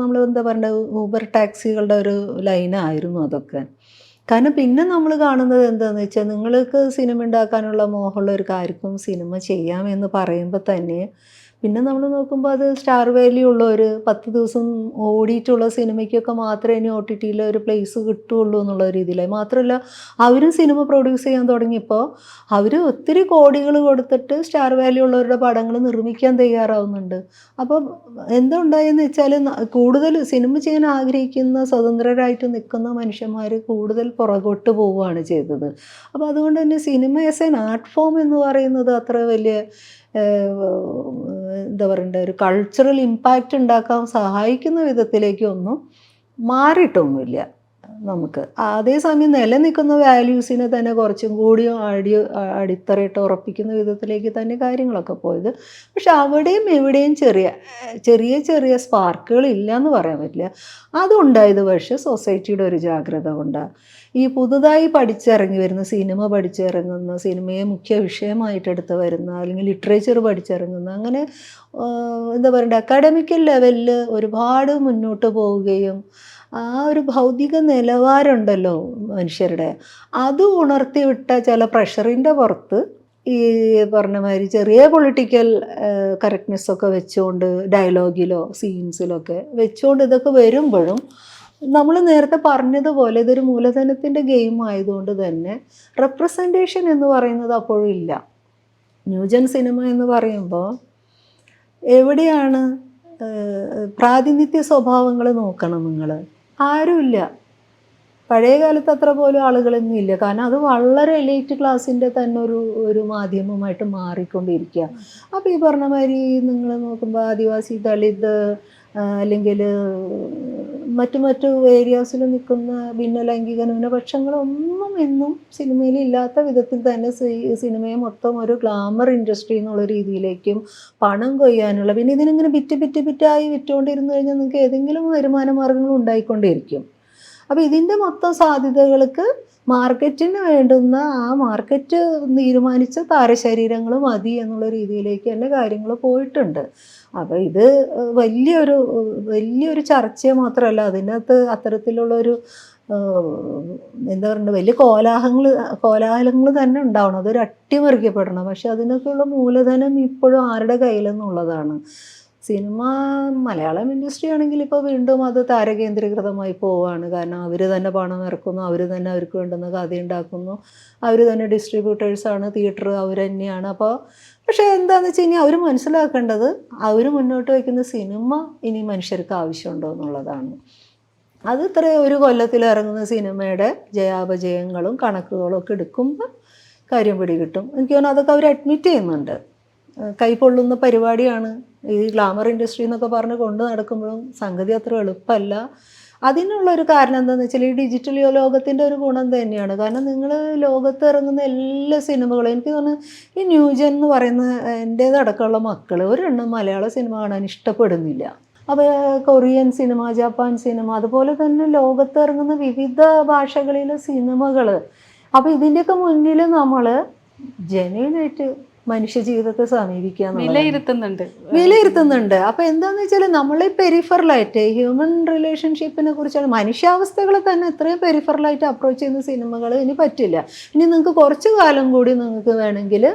നമ്മൾ എന്താ പറയുക ഊബർ ടാക്സികളുടെ ഒരു ലൈനായിരുന്നു അതൊക്കെ. കാരണം പിന്നെ നമ്മൾ കാണുന്നത് എന്താണെന്ന് വെച്ചാൽ, നിങ്ങൾക്ക് സിനിമ ഉണ്ടാക്കാനുള്ള മോഹമുള്ള ഒരു കാര്യക്കും സിനിമ ചെയ്യാമെന്ന് പറയുമ്പോൾ തന്നെ പിന്നെ നമ്മൾ നോക്കുമ്പോൾ അത് സ്റ്റാർ വാല്യൂ ഉള്ള ഒരു 10 ദിവസം ഓടിയിട്ടുള്ള സിനിമയ്ക്കൊക്കെ മാത്രമേ ഇനി OTTയിൽ ഒരു പ്ലേസ് കിട്ടുകയുള്ളൂ എന്നുള്ള രീതിയിലായി. മാത്രമല്ല അവരും സിനിമ പ്രൊഡ്യൂസ് ചെയ്യാൻ തുടങ്ങിയപ്പോൾ അവർ ഒത്തിരി കോടികൾ കൊടുത്തിട്ട് സ്റ്റാർ വാല്യൂ ഉള്ളവരുടെ പടങ്ങൾ നിർമ്മിക്കാൻ തയ്യാറാവുന്നുണ്ട്. അപ്പോൾ എന്തുണ്ടായെന്ന് വെച്ചാൽ കൂടുതൽ സിനിമ ചെയ്യാൻ ആഗ്രഹിക്കുന്ന സ്വതന്ത്രരായിട്ട് നിൽക്കുന്ന മനുഷ്യന്മാർ കൂടുതൽ പുറകോട്ട് പോവുകയാണ് ചെയ്തത്. അപ്പോൾ അതുകൊണ്ട് തന്നെ cinema as an art form എന്ന് പറയുന്നത് അത്ര വലിയ എന്താ പറയണ്ടേ ഒരു കൾച്ചറൽ ഇമ്പാക്റ്റ് ഉണ്ടാക്കാൻ സഹായിക്കുന്ന വിധത്തിലേക്കൊന്നും മാറിയിട്ടൊന്നുമില്ല നമുക്ക്. അതേസമയം നിലനിൽക്കുന്ന വാല്യൂസിനെ തന്നെ കുറച്ചും കൂടി അടിത്തറയിട്ട് ഉറപ്പിക്കുന്ന വിധത്തിലേക്ക് തന്നെ കാര്യങ്ങളൊക്കെ പോയത്. പക്ഷെ അവിടെയും എവിടെയും ചെറിയ സ്പാർക്കുകൾ ഇല്ല എന്ന് പറയാൻ പറ്റില്ല. അതുണ്ടായത് പക്ഷേ സൊസൈറ്റിയുടെ ഒരു ജാഗ്രത കൊണ്ടാണ്. ഈ പുതുതായി പഠിച്ചിറങ്ങി വരുന്ന പഠിച്ചിറങ്ങുന്ന സിനിമയെ മുഖ്യ വിഷയമായിട്ടെടുത്ത് വരുന്ന അല്ലെങ്കിൽ ലിറ്ററേച്ചർ പഠിച്ചിറങ്ങുന്ന അങ്ങനെ എന്താ പറയണ്ടേ അക്കാഡമിക്കൽ ലെവലിൽ ഒരുപാട് മുന്നോട്ട് പോവുകയും ആ ഒരു ഭൗതിക നിലവാരമുണ്ടല്ലോ മനുഷ്യരുടെ, അത് ഉണർത്തിവിട്ട ചില പ്രഷറിൻ്റെ പുറത്ത് ഈ പറഞ്ഞ മാതിരി ചെറിയ പൊളിറ്റിക്കൽ കറക്റ്റ്നെസ്സൊക്കെ വെച്ചുകൊണ്ട് ഡയലോഗിലോ സീൻസിലൊക്കെ വെച്ചുകൊണ്ട് ഇതൊക്കെ വരുമ്പോഴും നമ്മൾ നേരത്തെ പറഞ്ഞതുപോലെ ഇതൊരു മൂലധനത്തിൻ്റെ ഗെയിം ആയതുകൊണ്ട് തന്നെ റെപ്രസെൻറ്റേഷൻ എന്ന് പറയുന്നത് അപ്പോഴും ഇല്ല. ന്യൂജൻ സിനിമ എന്ന് പറയുമ്പോൾ എവിടെയാണ് പ്രാതിനിധ്യ സ്വഭാവങ്ങൾ നോക്കണം നിങ്ങൾ, ആരുമില്ല. പഴയ കാലത്ത് അത്ര പോലും ആളുകളൊന്നും ഇല്ല. കാരണം അത് വളരെ എലൈറ്റ് ക്ലാസ്സിൻ്റെ തന്നെ ഒരു മാധ്യമമായിട്ട് മാറിക്കൊണ്ടിരിക്കുക. അപ്പോൾ ഈ പറഞ്ഞ മാതിരി നിങ്ങൾ നോക്കുമ്പോൾ ആദിവാസി ദളിത് അല്ലെങ്കിൽ മറ്റു ഏരിയാസിൽ നിൽക്കുന്ന ഭിന്നലൈംഗിക ന്യൂനപക്ഷങ്ങളൊന്നും ഇന്നും സിനിമയിൽ ഇല്ലാത്ത വിധത്തിൽ തന്നെ സിനിമയെ മൊത്തം ഒരു ഗ്ലാമർ ഇൻഡസ്ട്രി എന്നുള്ള രീതിയിലേക്കും പണം കൊയ്യാനുള്ള, പിന്നെ ഇതിനിങ്ങനെ ബിറ്റായി വിറ്റുകൊണ്ടിരുന്നു കഴിഞ്ഞാൽ നിങ്ങൾക്ക് ഏതെങ്കിലും വരുമാന മാർഗ്ഗങ്ങൾ ഉണ്ടായിക്കൊണ്ടിരിക്കും. അപ്പോൾ ഇതിൻ്റെ മൊത്തം സാധ്യതകൾക്ക് മാർക്കറ്റിന് വേണ്ടുന്ന ആ മാർക്കറ്റ് തീരുമാനിച്ച താരശരീരങ്ങൾ മതി എന്നുള്ള രീതിയിലേക്ക് തന്നെ കാര്യങ്ങൾ പോയിട്ടുണ്ട്. അപ്പോൾ ഇത് വലിയൊരു ചർച്ച മാത്രമല്ല, അതിനകത്ത് അത്തരത്തിലുള്ളൊരു എന്താ പറയുക വലിയ കോലാഹലങ്ങൾ തന്നെ ഉണ്ടാവണം, അതൊരു അട്ടിമറിക്കപ്പെടണം. പക്ഷെ അതിനൊക്കെയുള്ള മൂലധനം ഇപ്പോഴും ആരുടെ കയ്യിലെന്നുള്ളതാണ്. സിനിമ മലയാളം ഇൻഡസ്ട്രി ആണെങ്കിൽ ഇപ്പോൾ വീണ്ടും അത് താരകേന്ദ്രീകൃതമായി പോവുകയാണ്. കാരണം അവർ തന്നെ പണം ഇറക്കുന്നു, അവർ തന്നെ അവർക്ക് വേണ്ടുന്ന കഥ ഉണ്ടാക്കുന്നു, അവർ തന്നെ ഡിസ്ട്രിബ്യൂട്ടേഴ്സാണ്, തിയേറ്റർ അവർ തന്നെയാണ്. അപ്പോൾ പക്ഷേ എന്താണെന്ന് വെച്ച് കഴിഞ്ഞാൽ അവർ മനസ്സിലാക്കേണ്ടത് അവർ മുന്നോട്ട് വയ്ക്കുന്ന സിനിമ ഇനി മനുഷ്യർക്ക് ആവശ്യമുണ്ടോ എന്നുള്ളതാണ്. അത് ഇത്ര ഒരു കൊല്ലത്തിൽ ഇറങ്ങുന്ന സിനിമയുടെ ജയാപജയങ്ങളും കണക്കുകളും ഒക്കെ എടുക്കുമ്പോൾ കാര്യം പിടികിട്ടും. എനിക്ക് തോന്നുന്നു അതൊക്കെ അവർ അഡ്മിറ്റ് ചെയ്യുന്നുണ്ട്. കൈപ്പൊള്ളുന്ന പരിപാടിയാണ് ഈ ഗ്ലാമർ ഇൻഡസ്ട്രി എന്നൊക്കെ പറഞ്ഞ് കൊണ്ട് നടക്കുമ്പോഴും സംഗതി അത്ര എളുപ്പമല്ല. അതിനുള്ളൊരു കാരണം എന്താണെന്ന് വെച്ചാൽ ഈ ഡിജിറ്റൽ ലോകത്തിൻ്റെ ഒരു ഗുണം തന്നെയാണ്. കാരണം നിങ്ങൾ ലോകത്ത് ഇറങ്ങുന്ന എല്ലാ സിനിമകളും എനിക്ക് തോന്നുന്നു ഈ ന്യൂജൻ എന്ന് പറയുന്ന എൻ്റേതടക്കമുള്ള മക്കൾ ഒരെണ്ണം മലയാള സിനിമ കാണാൻ ഇഷ്ടപ്പെടുന്നില്ല. അപ്പോൾ കൊറിയൻ സിനിമ, ജപ്പാൻ സിനിമ, അതുപോലെ തന്നെ ലോകത്ത് ഇറങ്ങുന്ന വിവിധ ഭാഷകളിലെ സിനിമകൾ. അപ്പോൾ ഇതിൻ്റെയൊക്കെ മുന്നിൽ നമ്മൾ ജെന്യുവനായിട്ട് മനുഷ്യ ജീവിതത്തെ സമീപിക്കുക, വിലയിരുത്തുന്നുണ്ട്. അപ്പോൾ എന്താണെന്ന് വെച്ചാൽ നമ്മൾ പെരിഫറലായിട്ട് ഹ്യൂമൻ റിലേഷൻഷിപ്പിനെ കുറിച്ചാണ്, മനുഷ്യാവസ്ഥകളെ തന്നെ ഇത്രയും പെരിഫറലായിട്ട് അപ്രോച്ച് ചെയ്യുന്ന സിനിമകൾ ഇനി പറ്റില്ല. ഇനി നിങ്ങൾക്ക് കുറച്ച് കാലം കൂടി നിങ്ങൾക്ക് വേണമെങ്കിൽ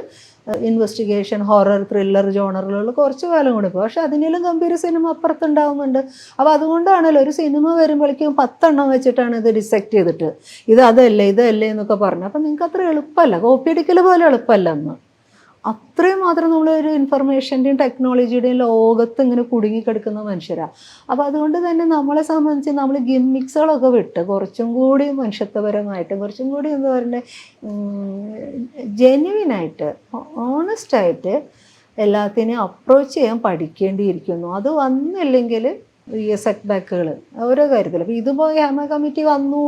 ഇൻവെസ്റ്റിഗേഷൻ, ഹൊറർ, ത്രില്ലർ ജോണറുകൾ കുറച്ച് കാലം കൂടി പോകും. പക്ഷെ അതിനേലും ഗംഭീര സിനിമ അപ്പുറത്തുണ്ടാവുന്നുണ്ട്. അപ്പോൾ അതുകൊണ്ടാണല്ലോ ഒരു സിനിമ വരുമ്പോഴേക്കും 10 എണ്ണം വെച്ചിട്ടാണ് ഇത് ഡിസെക്റ്റ് ചെയ്തിട്ട് ഇത് അതല്ലേ എന്നൊക്കെ പറഞ്ഞു. അപ്പോൾ നിങ്ങൾക്ക് അത്ര എളുപ്പമല്ല, കോപ്പി അടിക്കൽ പോലെ എളുപ്പമല്ല എന്ന്. അത്രയും മാത്രം നമ്മളൊരു ഇൻഫർമേഷൻ്റെയും ടെക്നോളജിയുടെയും ലോകത്ത് ഇങ്ങനെ കുടുങ്ങിക്കിടക്കുന്ന മനുഷ്യരാണ്. അപ്പോൾ അതുകൊണ്ട് തന്നെ നമ്മളെ സംബന്ധിച്ച് നമ്മൾ ഗിമ്മിക്സുകളൊക്കെ വിട്ട് കുറച്ചും കൂടി മനുഷ്യത്വപരമായിട്ട്, കുറച്ചും കൂടി എന്താ പറയുക, ജെന്യുവിനായിട്ട്, ഓണസ്റ്റായിട്ട് എല്ലാത്തിനെയും അപ്രോച്ച് ചെയ്യാൻ പഠിക്കേണ്ടിയിരിക്കുന്നു. അത് വന്നില്ലെങ്കിൽ ഈ സെറ്റ് ബാക്കുകൾ ഓരോ കാര്യത്തിൽ. അപ്പോൾ ഇതിപ്പോൾ ഹേമ കമ്മിറ്റി വന്നു,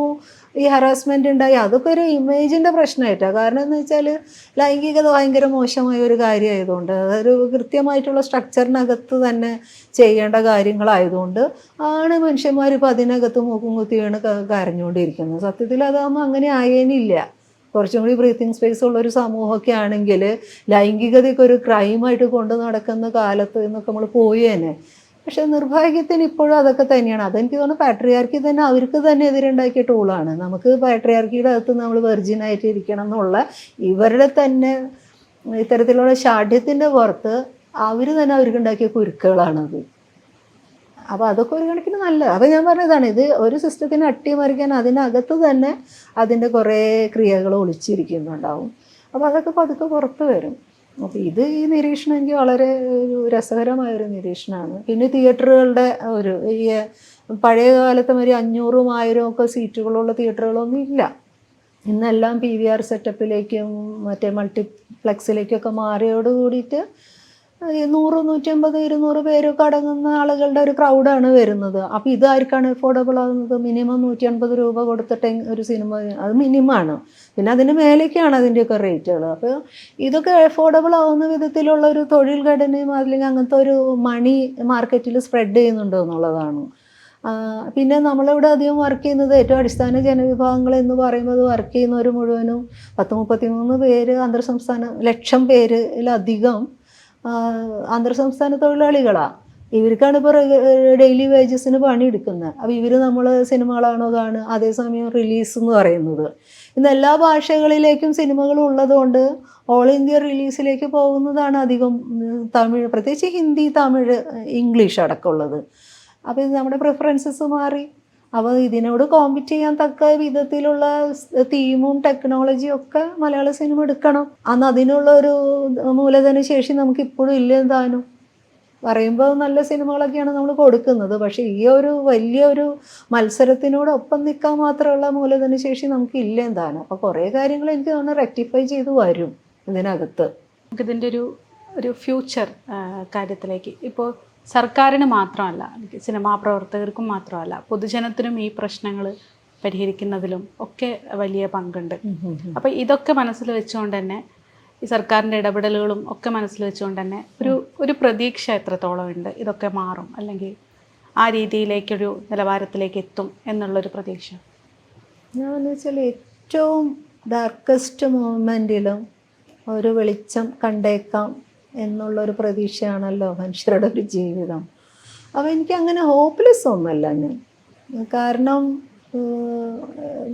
ഈ ഹറാസ്മെൻ്റ് ഉണ്ടായി, അതൊക്കെ ഒരു ഇമേജിൻ്റെ പ്രശ്നമായിട്ടാണ്. കാരണം എന്ന് വെച്ചാൽ ലൈംഗികത ഭയങ്കര മോശമായ ഒരു കാര്യമായതുകൊണ്ട്, അതൊരു കൃത്യമായിട്ടുള്ള സ്ട്രക്ചറിനകത്ത് തന്നെ ചെയ്യേണ്ട കാര്യങ്ങളായതുകൊണ്ട് ആണ് മനുഷ്യന്മാർ ഇപ്പോൾ അതിനകത്ത് മൂക്കും കുത്തി വീണ് കരഞ്ഞുകൊണ്ടിരിക്കുന്നത്. സത്യത്തിൽ അതാകുമ്പോൾ അങ്ങനെ ആയേനില്ല. കുറച്ചും കൂടി ബ്രീത്തിങ് സ്പേസ് ഉള്ളൊരു സമൂഹമൊക്കെ ആണെങ്കിൽ ലൈംഗികതയൊക്കെ ഒരു ക്രൈമായിട്ട് കൊണ്ട് നടക്കുന്ന കാലത്ത് എന്നൊക്കെ നമ്മൾ പോയേനെ. പക്ഷെ നിർഭാഗ്യത്തിന് ഇപ്പോഴും അതൊക്കെ തന്നെയാണ്. അതെനിക്ക് തോന്നുന്നു പാട്രിയാർക്കി തന്നെ അവർക്ക് തന്നെ എതിരുണ്ടാക്കിയ ടൂളാണ്. നമുക്ക് പാട്രിയാർക്കിയുടെ അകത്ത് നമ്മൾ വെർജിനായിട്ട് ഇരിക്കണം എന്നുള്ള ഇവരുടെ തന്നെ ഇത്തരത്തിലുള്ള ഷാഠ്യത്തിൻ്റെ പുറത്ത് അവർ തന്നെ അവർക്കുണ്ടാക്കിയ കുരുക്കുകളാണത്. അപ്പോൾ അതൊക്കെ ഒരു കണക്കിന് നല്ലത്. അപ്പോൾ ഞാൻ പറഞ്ഞതാണ്, ഇത് ഒരു സിസ്റ്റത്തിനെ അട്ടിമറിക്കാൻ അതിനകത്ത് തന്നെ അതിൻ്റെ കുറേ ക്രിയകൾ ഒളിച്ചിരിക്കുന്നുണ്ടാവും. അപ്പോൾ അതൊക്കെ പതുക്കെ പുറത്ത് വരും. അപ്പോൾ ഇത് ഈ നിരീക്ഷണം എനിക്ക് വളരെ ഒരു രസകരമായൊരു നിരീക്ഷണമാണ്. പിന്നെ തിയേറ്ററുകളുടെ ഈ പഴയ കാലത്തെ മാതിരി 500ഉം 1000ഉം ഒക്കെ സീറ്റുകളുള്ള തിയേറ്ററുകളൊന്നും ഇല്ല. ഇന്നെല്ലാം PVR സെറ്റപ്പിലേക്കും മറ്റേ മൾട്ടിപ്ലക്സിലേക്കൊക്കെ മാറിയോട് കൂടിയിട്ട് 100, 150, 200 പേരൊക്കെ അടങ്ങുന്ന ആളുകളുടെ ഒരു ക്രൗഡാണ് വരുന്നത്. അപ്പോൾ ഇതാർക്കാണ് അഫോർഡബിൾ ആകുന്നത്? മിനിമം 150 രൂപ കൊടുത്തിട്ട് ഒരു സിനിമ, അത് മിനിമമാണ്. പിന്നെ അതിന് മേലേക്കാണ് അതിൻ്റെയൊക്കെ റേറ്റുകൾ. അപ്പോൾ ഇതൊക്കെ അഫോർഡബിൾ ആവുന്ന വിധത്തിലുള്ള ഒരു തൊഴിൽ ഘടനയും അല്ലെങ്കിൽ അങ്ങനത്തെ ഒരു മണി മാർക്കറ്റിൽ സ്പ്രെഡ് ചെയ്യുന്നുണ്ടോ എന്നുള്ളതാണ്. പിന്നെ നമ്മളിവിടെ അധികം വർക്ക് ചെയ്യുന്നത് ഏറ്റവും അടിസ്ഥാന ജനവിഭാഗങ്ങൾ എന്ന് പറയുമ്പോൾ വർക്ക് ചെയ്യുന്നവർ മുഴുവനും 10-33 പേര് ലക്ഷം പേരിലധികം അന്തർസംസ്ഥാന തൊഴിലാളികളാണ്. ഇവർക്കാണ് ഇപ്പോൾ ഡെയിലി വേജസിന് പണിയെടുക്കുന്നത്. അപ്പോൾ ഇവർ നമ്മൾ സിനിമകളാണോ കാണുക? അതേസമയം റിലീസ് എന്ന് പറയുന്നത് ഇന്ന് എല്ലാ ഭാഷകളിലേക്കും സിനിമകൾ ഉള്ളതുകൊണ്ട് ഓൾ ഇന്ത്യ റിലീസിലേക്ക് പോകുന്നതാണ് അധികം. തമിഴ്, പ്രത്യേകിച്ച് ഹിന്ദി, തമിഴ്, ഇംഗ്ലീഷ് അടക്കമുള്ളത്. അപ്പോൾ ഇത് നമ്മുടെ പ്രിഫറൻസസ് മാറി. അപ്പോൾ ഇതിനോട് കോമ്പറ്റ് ചെയ്യാൻ തക്ക വിധത്തിലുള്ള തീമും ടെക്നോളജിയും ഒക്കെ മലയാള സിനിമ എടുക്കണം. അന്ന് അതിനുള്ള ഒരു മൂലധന ശേഷി നമുക്കിപ്പോഴും ഇല്ല താനും. പറയുമ്പോൾ നല്ല സിനിമകളൊക്കെയാണ് നമ്മൾ കൊടുക്കുന്നത്. പക്ഷേ ഈ ഒരു വലിയൊരു മത്സരത്തിനോടൊപ്പം നിൽക്കാൻ മാത്രമുള്ള മൂലധന ശേഷി നമുക്ക് ഇല്ല താനും. അപ്പോൾ കുറേ കാര്യങ്ങൾ എനിക്ക് തോന്നുന്നു റെക്ടിഫൈ ചെയ്ത് വരും ഇതിനകത്ത്. നമുക്കിതിൻ്റെ ഒരു ഫ്യൂച്ചർ കാര്യത്തിലേക്ക് ഇപ്പോൾ സർക്കാരിന് മാത്രമല്ല, സിനിമാ പ്രവർത്തകർക്കും മാത്രമല്ല, പൊതുജനത്തിനും ഈ പ്രശ്നങ്ങൾ പരിഹരിക്കുന്നതിലും ഒക്കെ വലിയ പങ്കുണ്ട്. അപ്പോൾ ഇതൊക്കെ മനസ്സിൽ വെച്ചുകൊണ്ട് തന്നെ ഈ സർക്കാരിൻ്റെ ഇടപെടലുകളും ഒക്കെ മനസ്സിൽ വെച്ചുകൊണ്ട് തന്നെ ഒരു പ്രതീക്ഷ എത്രത്തോളം ഉണ്ട് ഇതൊക്കെ മാറും, അല്ലെങ്കിൽ ആ രീതിയിലേക്കൊരു നിലവാരത്തിലേക്ക് എത്തും എന്നുള്ളൊരു പ്രതീക്ഷ? ഞാനെന്ന് വെച്ചാൽ ഏറ്റവും ഡാർക്കസ്റ്റ് മൂമെൻറ്റിലും ഒരു വെളിച്ചം കണ്ടേക്കാം എന്നുള്ളൊരു പ്രതീക്ഷയാണല്ലോ മനുഷ്യരുടെ ഒരു ജീവിതം. അപ്പോൾ എനിക്കങ്ങനെ ഹോപ്പ്ലെസ് ഒന്നുമല്ല ഞാൻ. കാരണം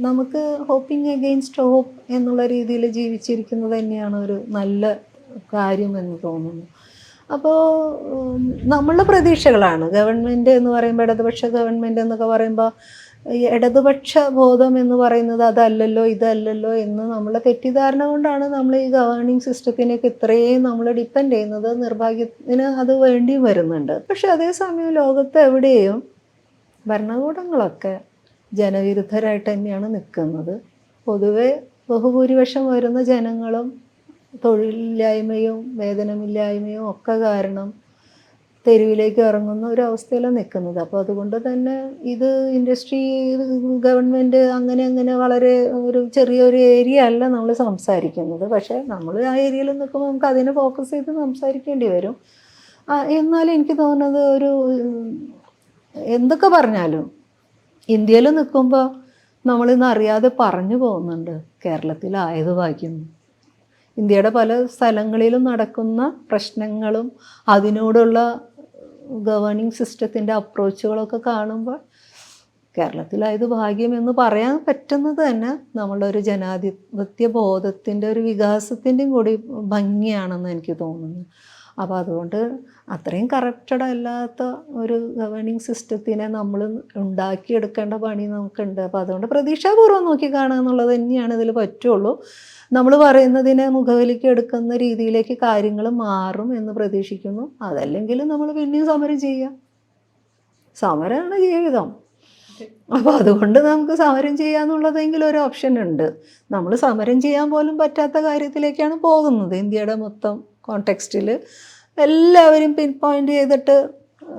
നമുക്ക് ഹോപ്പിംഗ് അഗെയിൻസ്റ്റ് ഹോപ്പ് എന്നുള്ള രീതിയിൽ ജീവിച്ചിരിക്കുന്നത് തന്നെയാണ് ഒരു നല്ല കാര്യമെന്ന് തോന്നുന്നു. അപ്പോൾ നമ്മളുടെ പ്രതീക്ഷകളാണ് ഗവൺമെൻറ് എന്ന് പറയുമ്പോൾ, ഇടതുപക്ഷ ഗവൺമെൻറ് എന്നൊക്കെ പറയുമ്പോൾ ഈ ഇടതുപക്ഷ ബോധം എന്ന് പറയുന്നത് അതല്ലല്ലോ ഇതല്ലല്ലോ എന്ന് നമ്മളെ തെറ്റിദ്ധാരണ കൊണ്ടാണ് നമ്മൾ ഈ ഗവേണിംഗ് സിസ്റ്റത്തിനൊക്കെ ഇത്രയും നമ്മൾ ഡിപ്പെൻഡ് ചെയ്യുന്നത്. നിർഭാഗ്യത്തിന് അത് വേണ്ടി വരുന്നുണ്ട്. പക്ഷെ അതേസമയം ലോകത്ത് എവിടെയും ഭരണകൂടങ്ങളൊക്കെ ജനവിരുദ്ധരായിട്ട് തന്നെയാണ് നിൽക്കുന്നത്. പൊതുവെ ബഹുഭൂരിപക്ഷം വരുന്ന ജനങ്ങളും തൊഴിലില്ലായ്മയും വേതനമില്ലായ്മയും ഒക്കെ കാരണം തെരുവിലേക്ക് ഇറങ്ങുന്ന ഒരു അവസ്ഥയിലാണ് നിൽക്കുന്നത്. അപ്പോൾ അതുകൊണ്ട് തന്നെ ഇത് ഇൻഡസ്ട്രി ഗവൺമെൻറ് അങ്ങനെ വളരെ ഒരു ചെറിയൊരു ഏരിയ അല്ല നമ്മൾ സംസാരിക്കുന്നത്. പക്ഷേ നമ്മൾ ആ ഏരിയയിൽ നിൽക്കുമ്പോൾ നമുക്ക് അതിനെ ഫോക്കസ് ചെയ്ത് സംസാരിക്കേണ്ടി വരും. എന്നാലും എനിക്ക് തോന്നുന്നത് ഒരു എന്തൊക്കെ പറഞ്ഞാലും ഇന്ത്യയിൽ നിൽക്കുമ്പോൾ നമ്മളിന്ന് അറിയാതെ പറഞ്ഞു പോകുന്നുണ്ട് കേരളത്തിലായത് ഭാഗ്യം. ഇന്ത്യയുടെ പല സ്ഥലങ്ങളിലും നടക്കുന്ന പ്രശ്നങ്ങളും അതിനോടുള്ള ഗവേണിംഗ് സിസ്റ്റത്തിൻ്റെ അപ്രോച്ചുകളൊക്കെ കാണുമ്പോൾ കേരളത്തിലായത് ഭാഗ്യം എന്ന് പറയാൻ പറ്റുന്നത് തന്നെ നമ്മളുടെ ഒരു ജനാധിപത്യ ബോധത്തിൻ്റെ ഒരു വികാസത്തിൻ്റെയും കൂടി ഭംഗിയാണെന്ന് എനിക്ക് തോന്നുന്നു. അപ്പോൾ അതുകൊണ്ട് അത്രയും കറപ്റ്റഡ് അല്ലാത്ത ഒരു ഗവേണിംഗ് സിസ്റ്റത്തിനെ നമ്മൾ ഉണ്ടാക്കിയെടുക്കേണ്ട പണി നമുക്കുണ്ട്. അപ്പോൾ അതുകൊണ്ട് പ്രതീക്ഷാപൂർവ്വം നോക്കി കാണുക എന്നുള്ളത് തന്നെയാണ് ഇതിൽ പറ്റുള്ളൂ. നമ്മൾ പറയുന്നതിനെ മുഖവിലേക്ക് എടുക്കുന്ന രീതിയിലേക്ക് കാര്യങ്ങൾ മാറും എന്ന് പ്രതീക്ഷിക്കുന്നു. അതല്ലെങ്കിൽ നമ്മൾ പിന്നെയും സമരം ചെയ്യാം. സമരമാണ് ജീവിതം. അപ്പോൾ അതുകൊണ്ട് നമുക്ക് സമരം ചെയ്യാന്നുള്ളതെങ്കിലും ഒരു ഓപ്ഷൻ ഉണ്ട്. നമ്മൾ സമരം ചെയ്യാൻ പോലും പറ്റാത്ത കാര്യത്തിലേക്കാണ് പോകുന്നത്. ഇന്ത്യയുടെ മൊത്തം കോണ്ടെക്സ്റ്റിൽ എല്ലാവരും പിൻ പോയിൻ്റ് ചെയ്തിട്ട്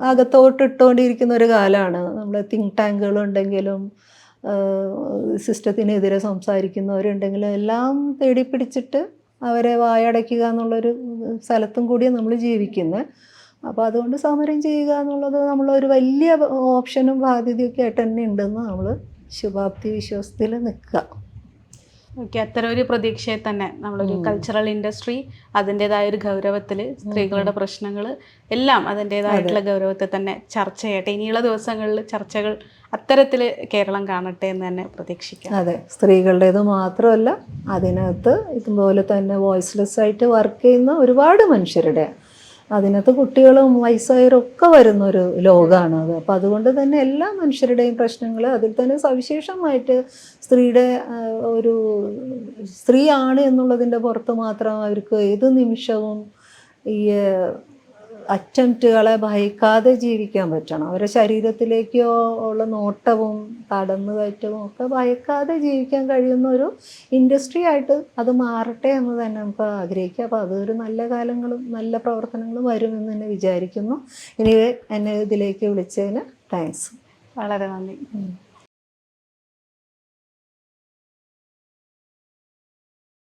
അകത്തോട്ട് ഇട്ടുകൊണ്ടിരിക്കുന്ന ഒരു കാലമാണ്. നമ്മൾ തിങ്ക് ടാങ്കുകളുണ്ടെങ്കിലും സിസ്റ്റത്തിനെതിരെ സംസാരിക്കുന്നവരുണ്ടെങ്കിലും എല്ലാം തേടി പിടിച്ചിട്ട് അവരെ വായടയ്ക്കുക എന്നുള്ളൊരു സ്ഥലത്തും കൂടിയാണ് നമ്മൾ ജീവിക്കുന്നത്. അപ്പോൾ അതുകൊണ്ട് സമരം ചെയ്യുക എന്നുള്ളത് നമ്മളൊരു വലിയ ഓപ്ഷനും ബാധ്യതയൊക്കെ ആയിട്ട് തന്നെ ഉണ്ടെന്ന് നമ്മൾ ശുഭാപ്തി വിശ്വാസത്തിൽ നിൽക്കുക. ഓക്കെ, അത്തരം ഒരു പ്രതീക്ഷയെ തന്നെ നമ്മളൊരു കൾച്ചറൽ ഇൻഡസ്ട്രി അതിൻ്റെതായ ഒരു ഗൗരവത്തിൽ സ്ത്രീകളുടെ പ്രശ്നങ്ങൾ എല്ലാം അതിൻ്റെതായിട്ടുള്ള ഗൗരവത്തിൽ തന്നെ ചർച്ച ചെയ്യട്ടെ. ഇനിയുള്ള ദിവസങ്ങളിൽ ചർച്ചകൾ അത്തരത്തിൽ കേരളം കാണട്ടെ എന്ന് തന്നെ പ്രതീക്ഷിക്കാം. അതെ, സ്ത്രീകളുടേത് മാത്രമല്ല, അതിനകത്ത് ഇതുപോലെ തന്നെ വോയിസ്ലെസ് ആയിട്ട് വർക്ക് ചെയ്യുന്ന ഒരുപാട് മനുഷ്യരുടെ, അതിനകത്ത് കുട്ടികളും വയസ്സായവരൊക്കെ വരുന്നൊരു ലോകമാണ് അത്. അപ്പോൾ അതുകൊണ്ട് തന്നെ എല്ലാ മനുഷ്യരുടെയും പ്രശ്നങ്ങൾ അതിൽ തന്നെ സവിശേഷമായിട്ട് സ്ത്രീയുടെ ഒരു സ്ത്രീയാണ് എന്നുള്ളതിൻ്റെ പുറത്ത് മാത്രം അവർക്ക് ഏത് നിമിഷവും ഈ അറ്റംപ്റ്റുകളെ ഭയക്കാതെ ജീവിക്കാൻ പറ്റണം. അവരുടെ ശരീരത്തിലേക്കോ ഉള്ള നോട്ടവും കടന്നു കയറ്റവും ഒക്കെ ഭയക്കാതെ ജീവിക്കാൻ കഴിയുന്ന ഒരു ഇൻഡസ്ട്രി ആയിട്ട് അത് മാറട്ടെ എന്ന് തന്നെ നമുക്ക് ആഗ്രഹിക്കാം. അപ്പോൾ അതൊരു നല്ല കാലങ്ങളും നല്ല പ്രവർത്തനങ്ങളും വരുമെന്ന് തന്നെ വിചാരിക്കുന്നു. ഇനി എന്നെ ഇതിലേക്ക് വിളിച്ചതിന് താങ്ക്സ്. വളരെ നന്ദി.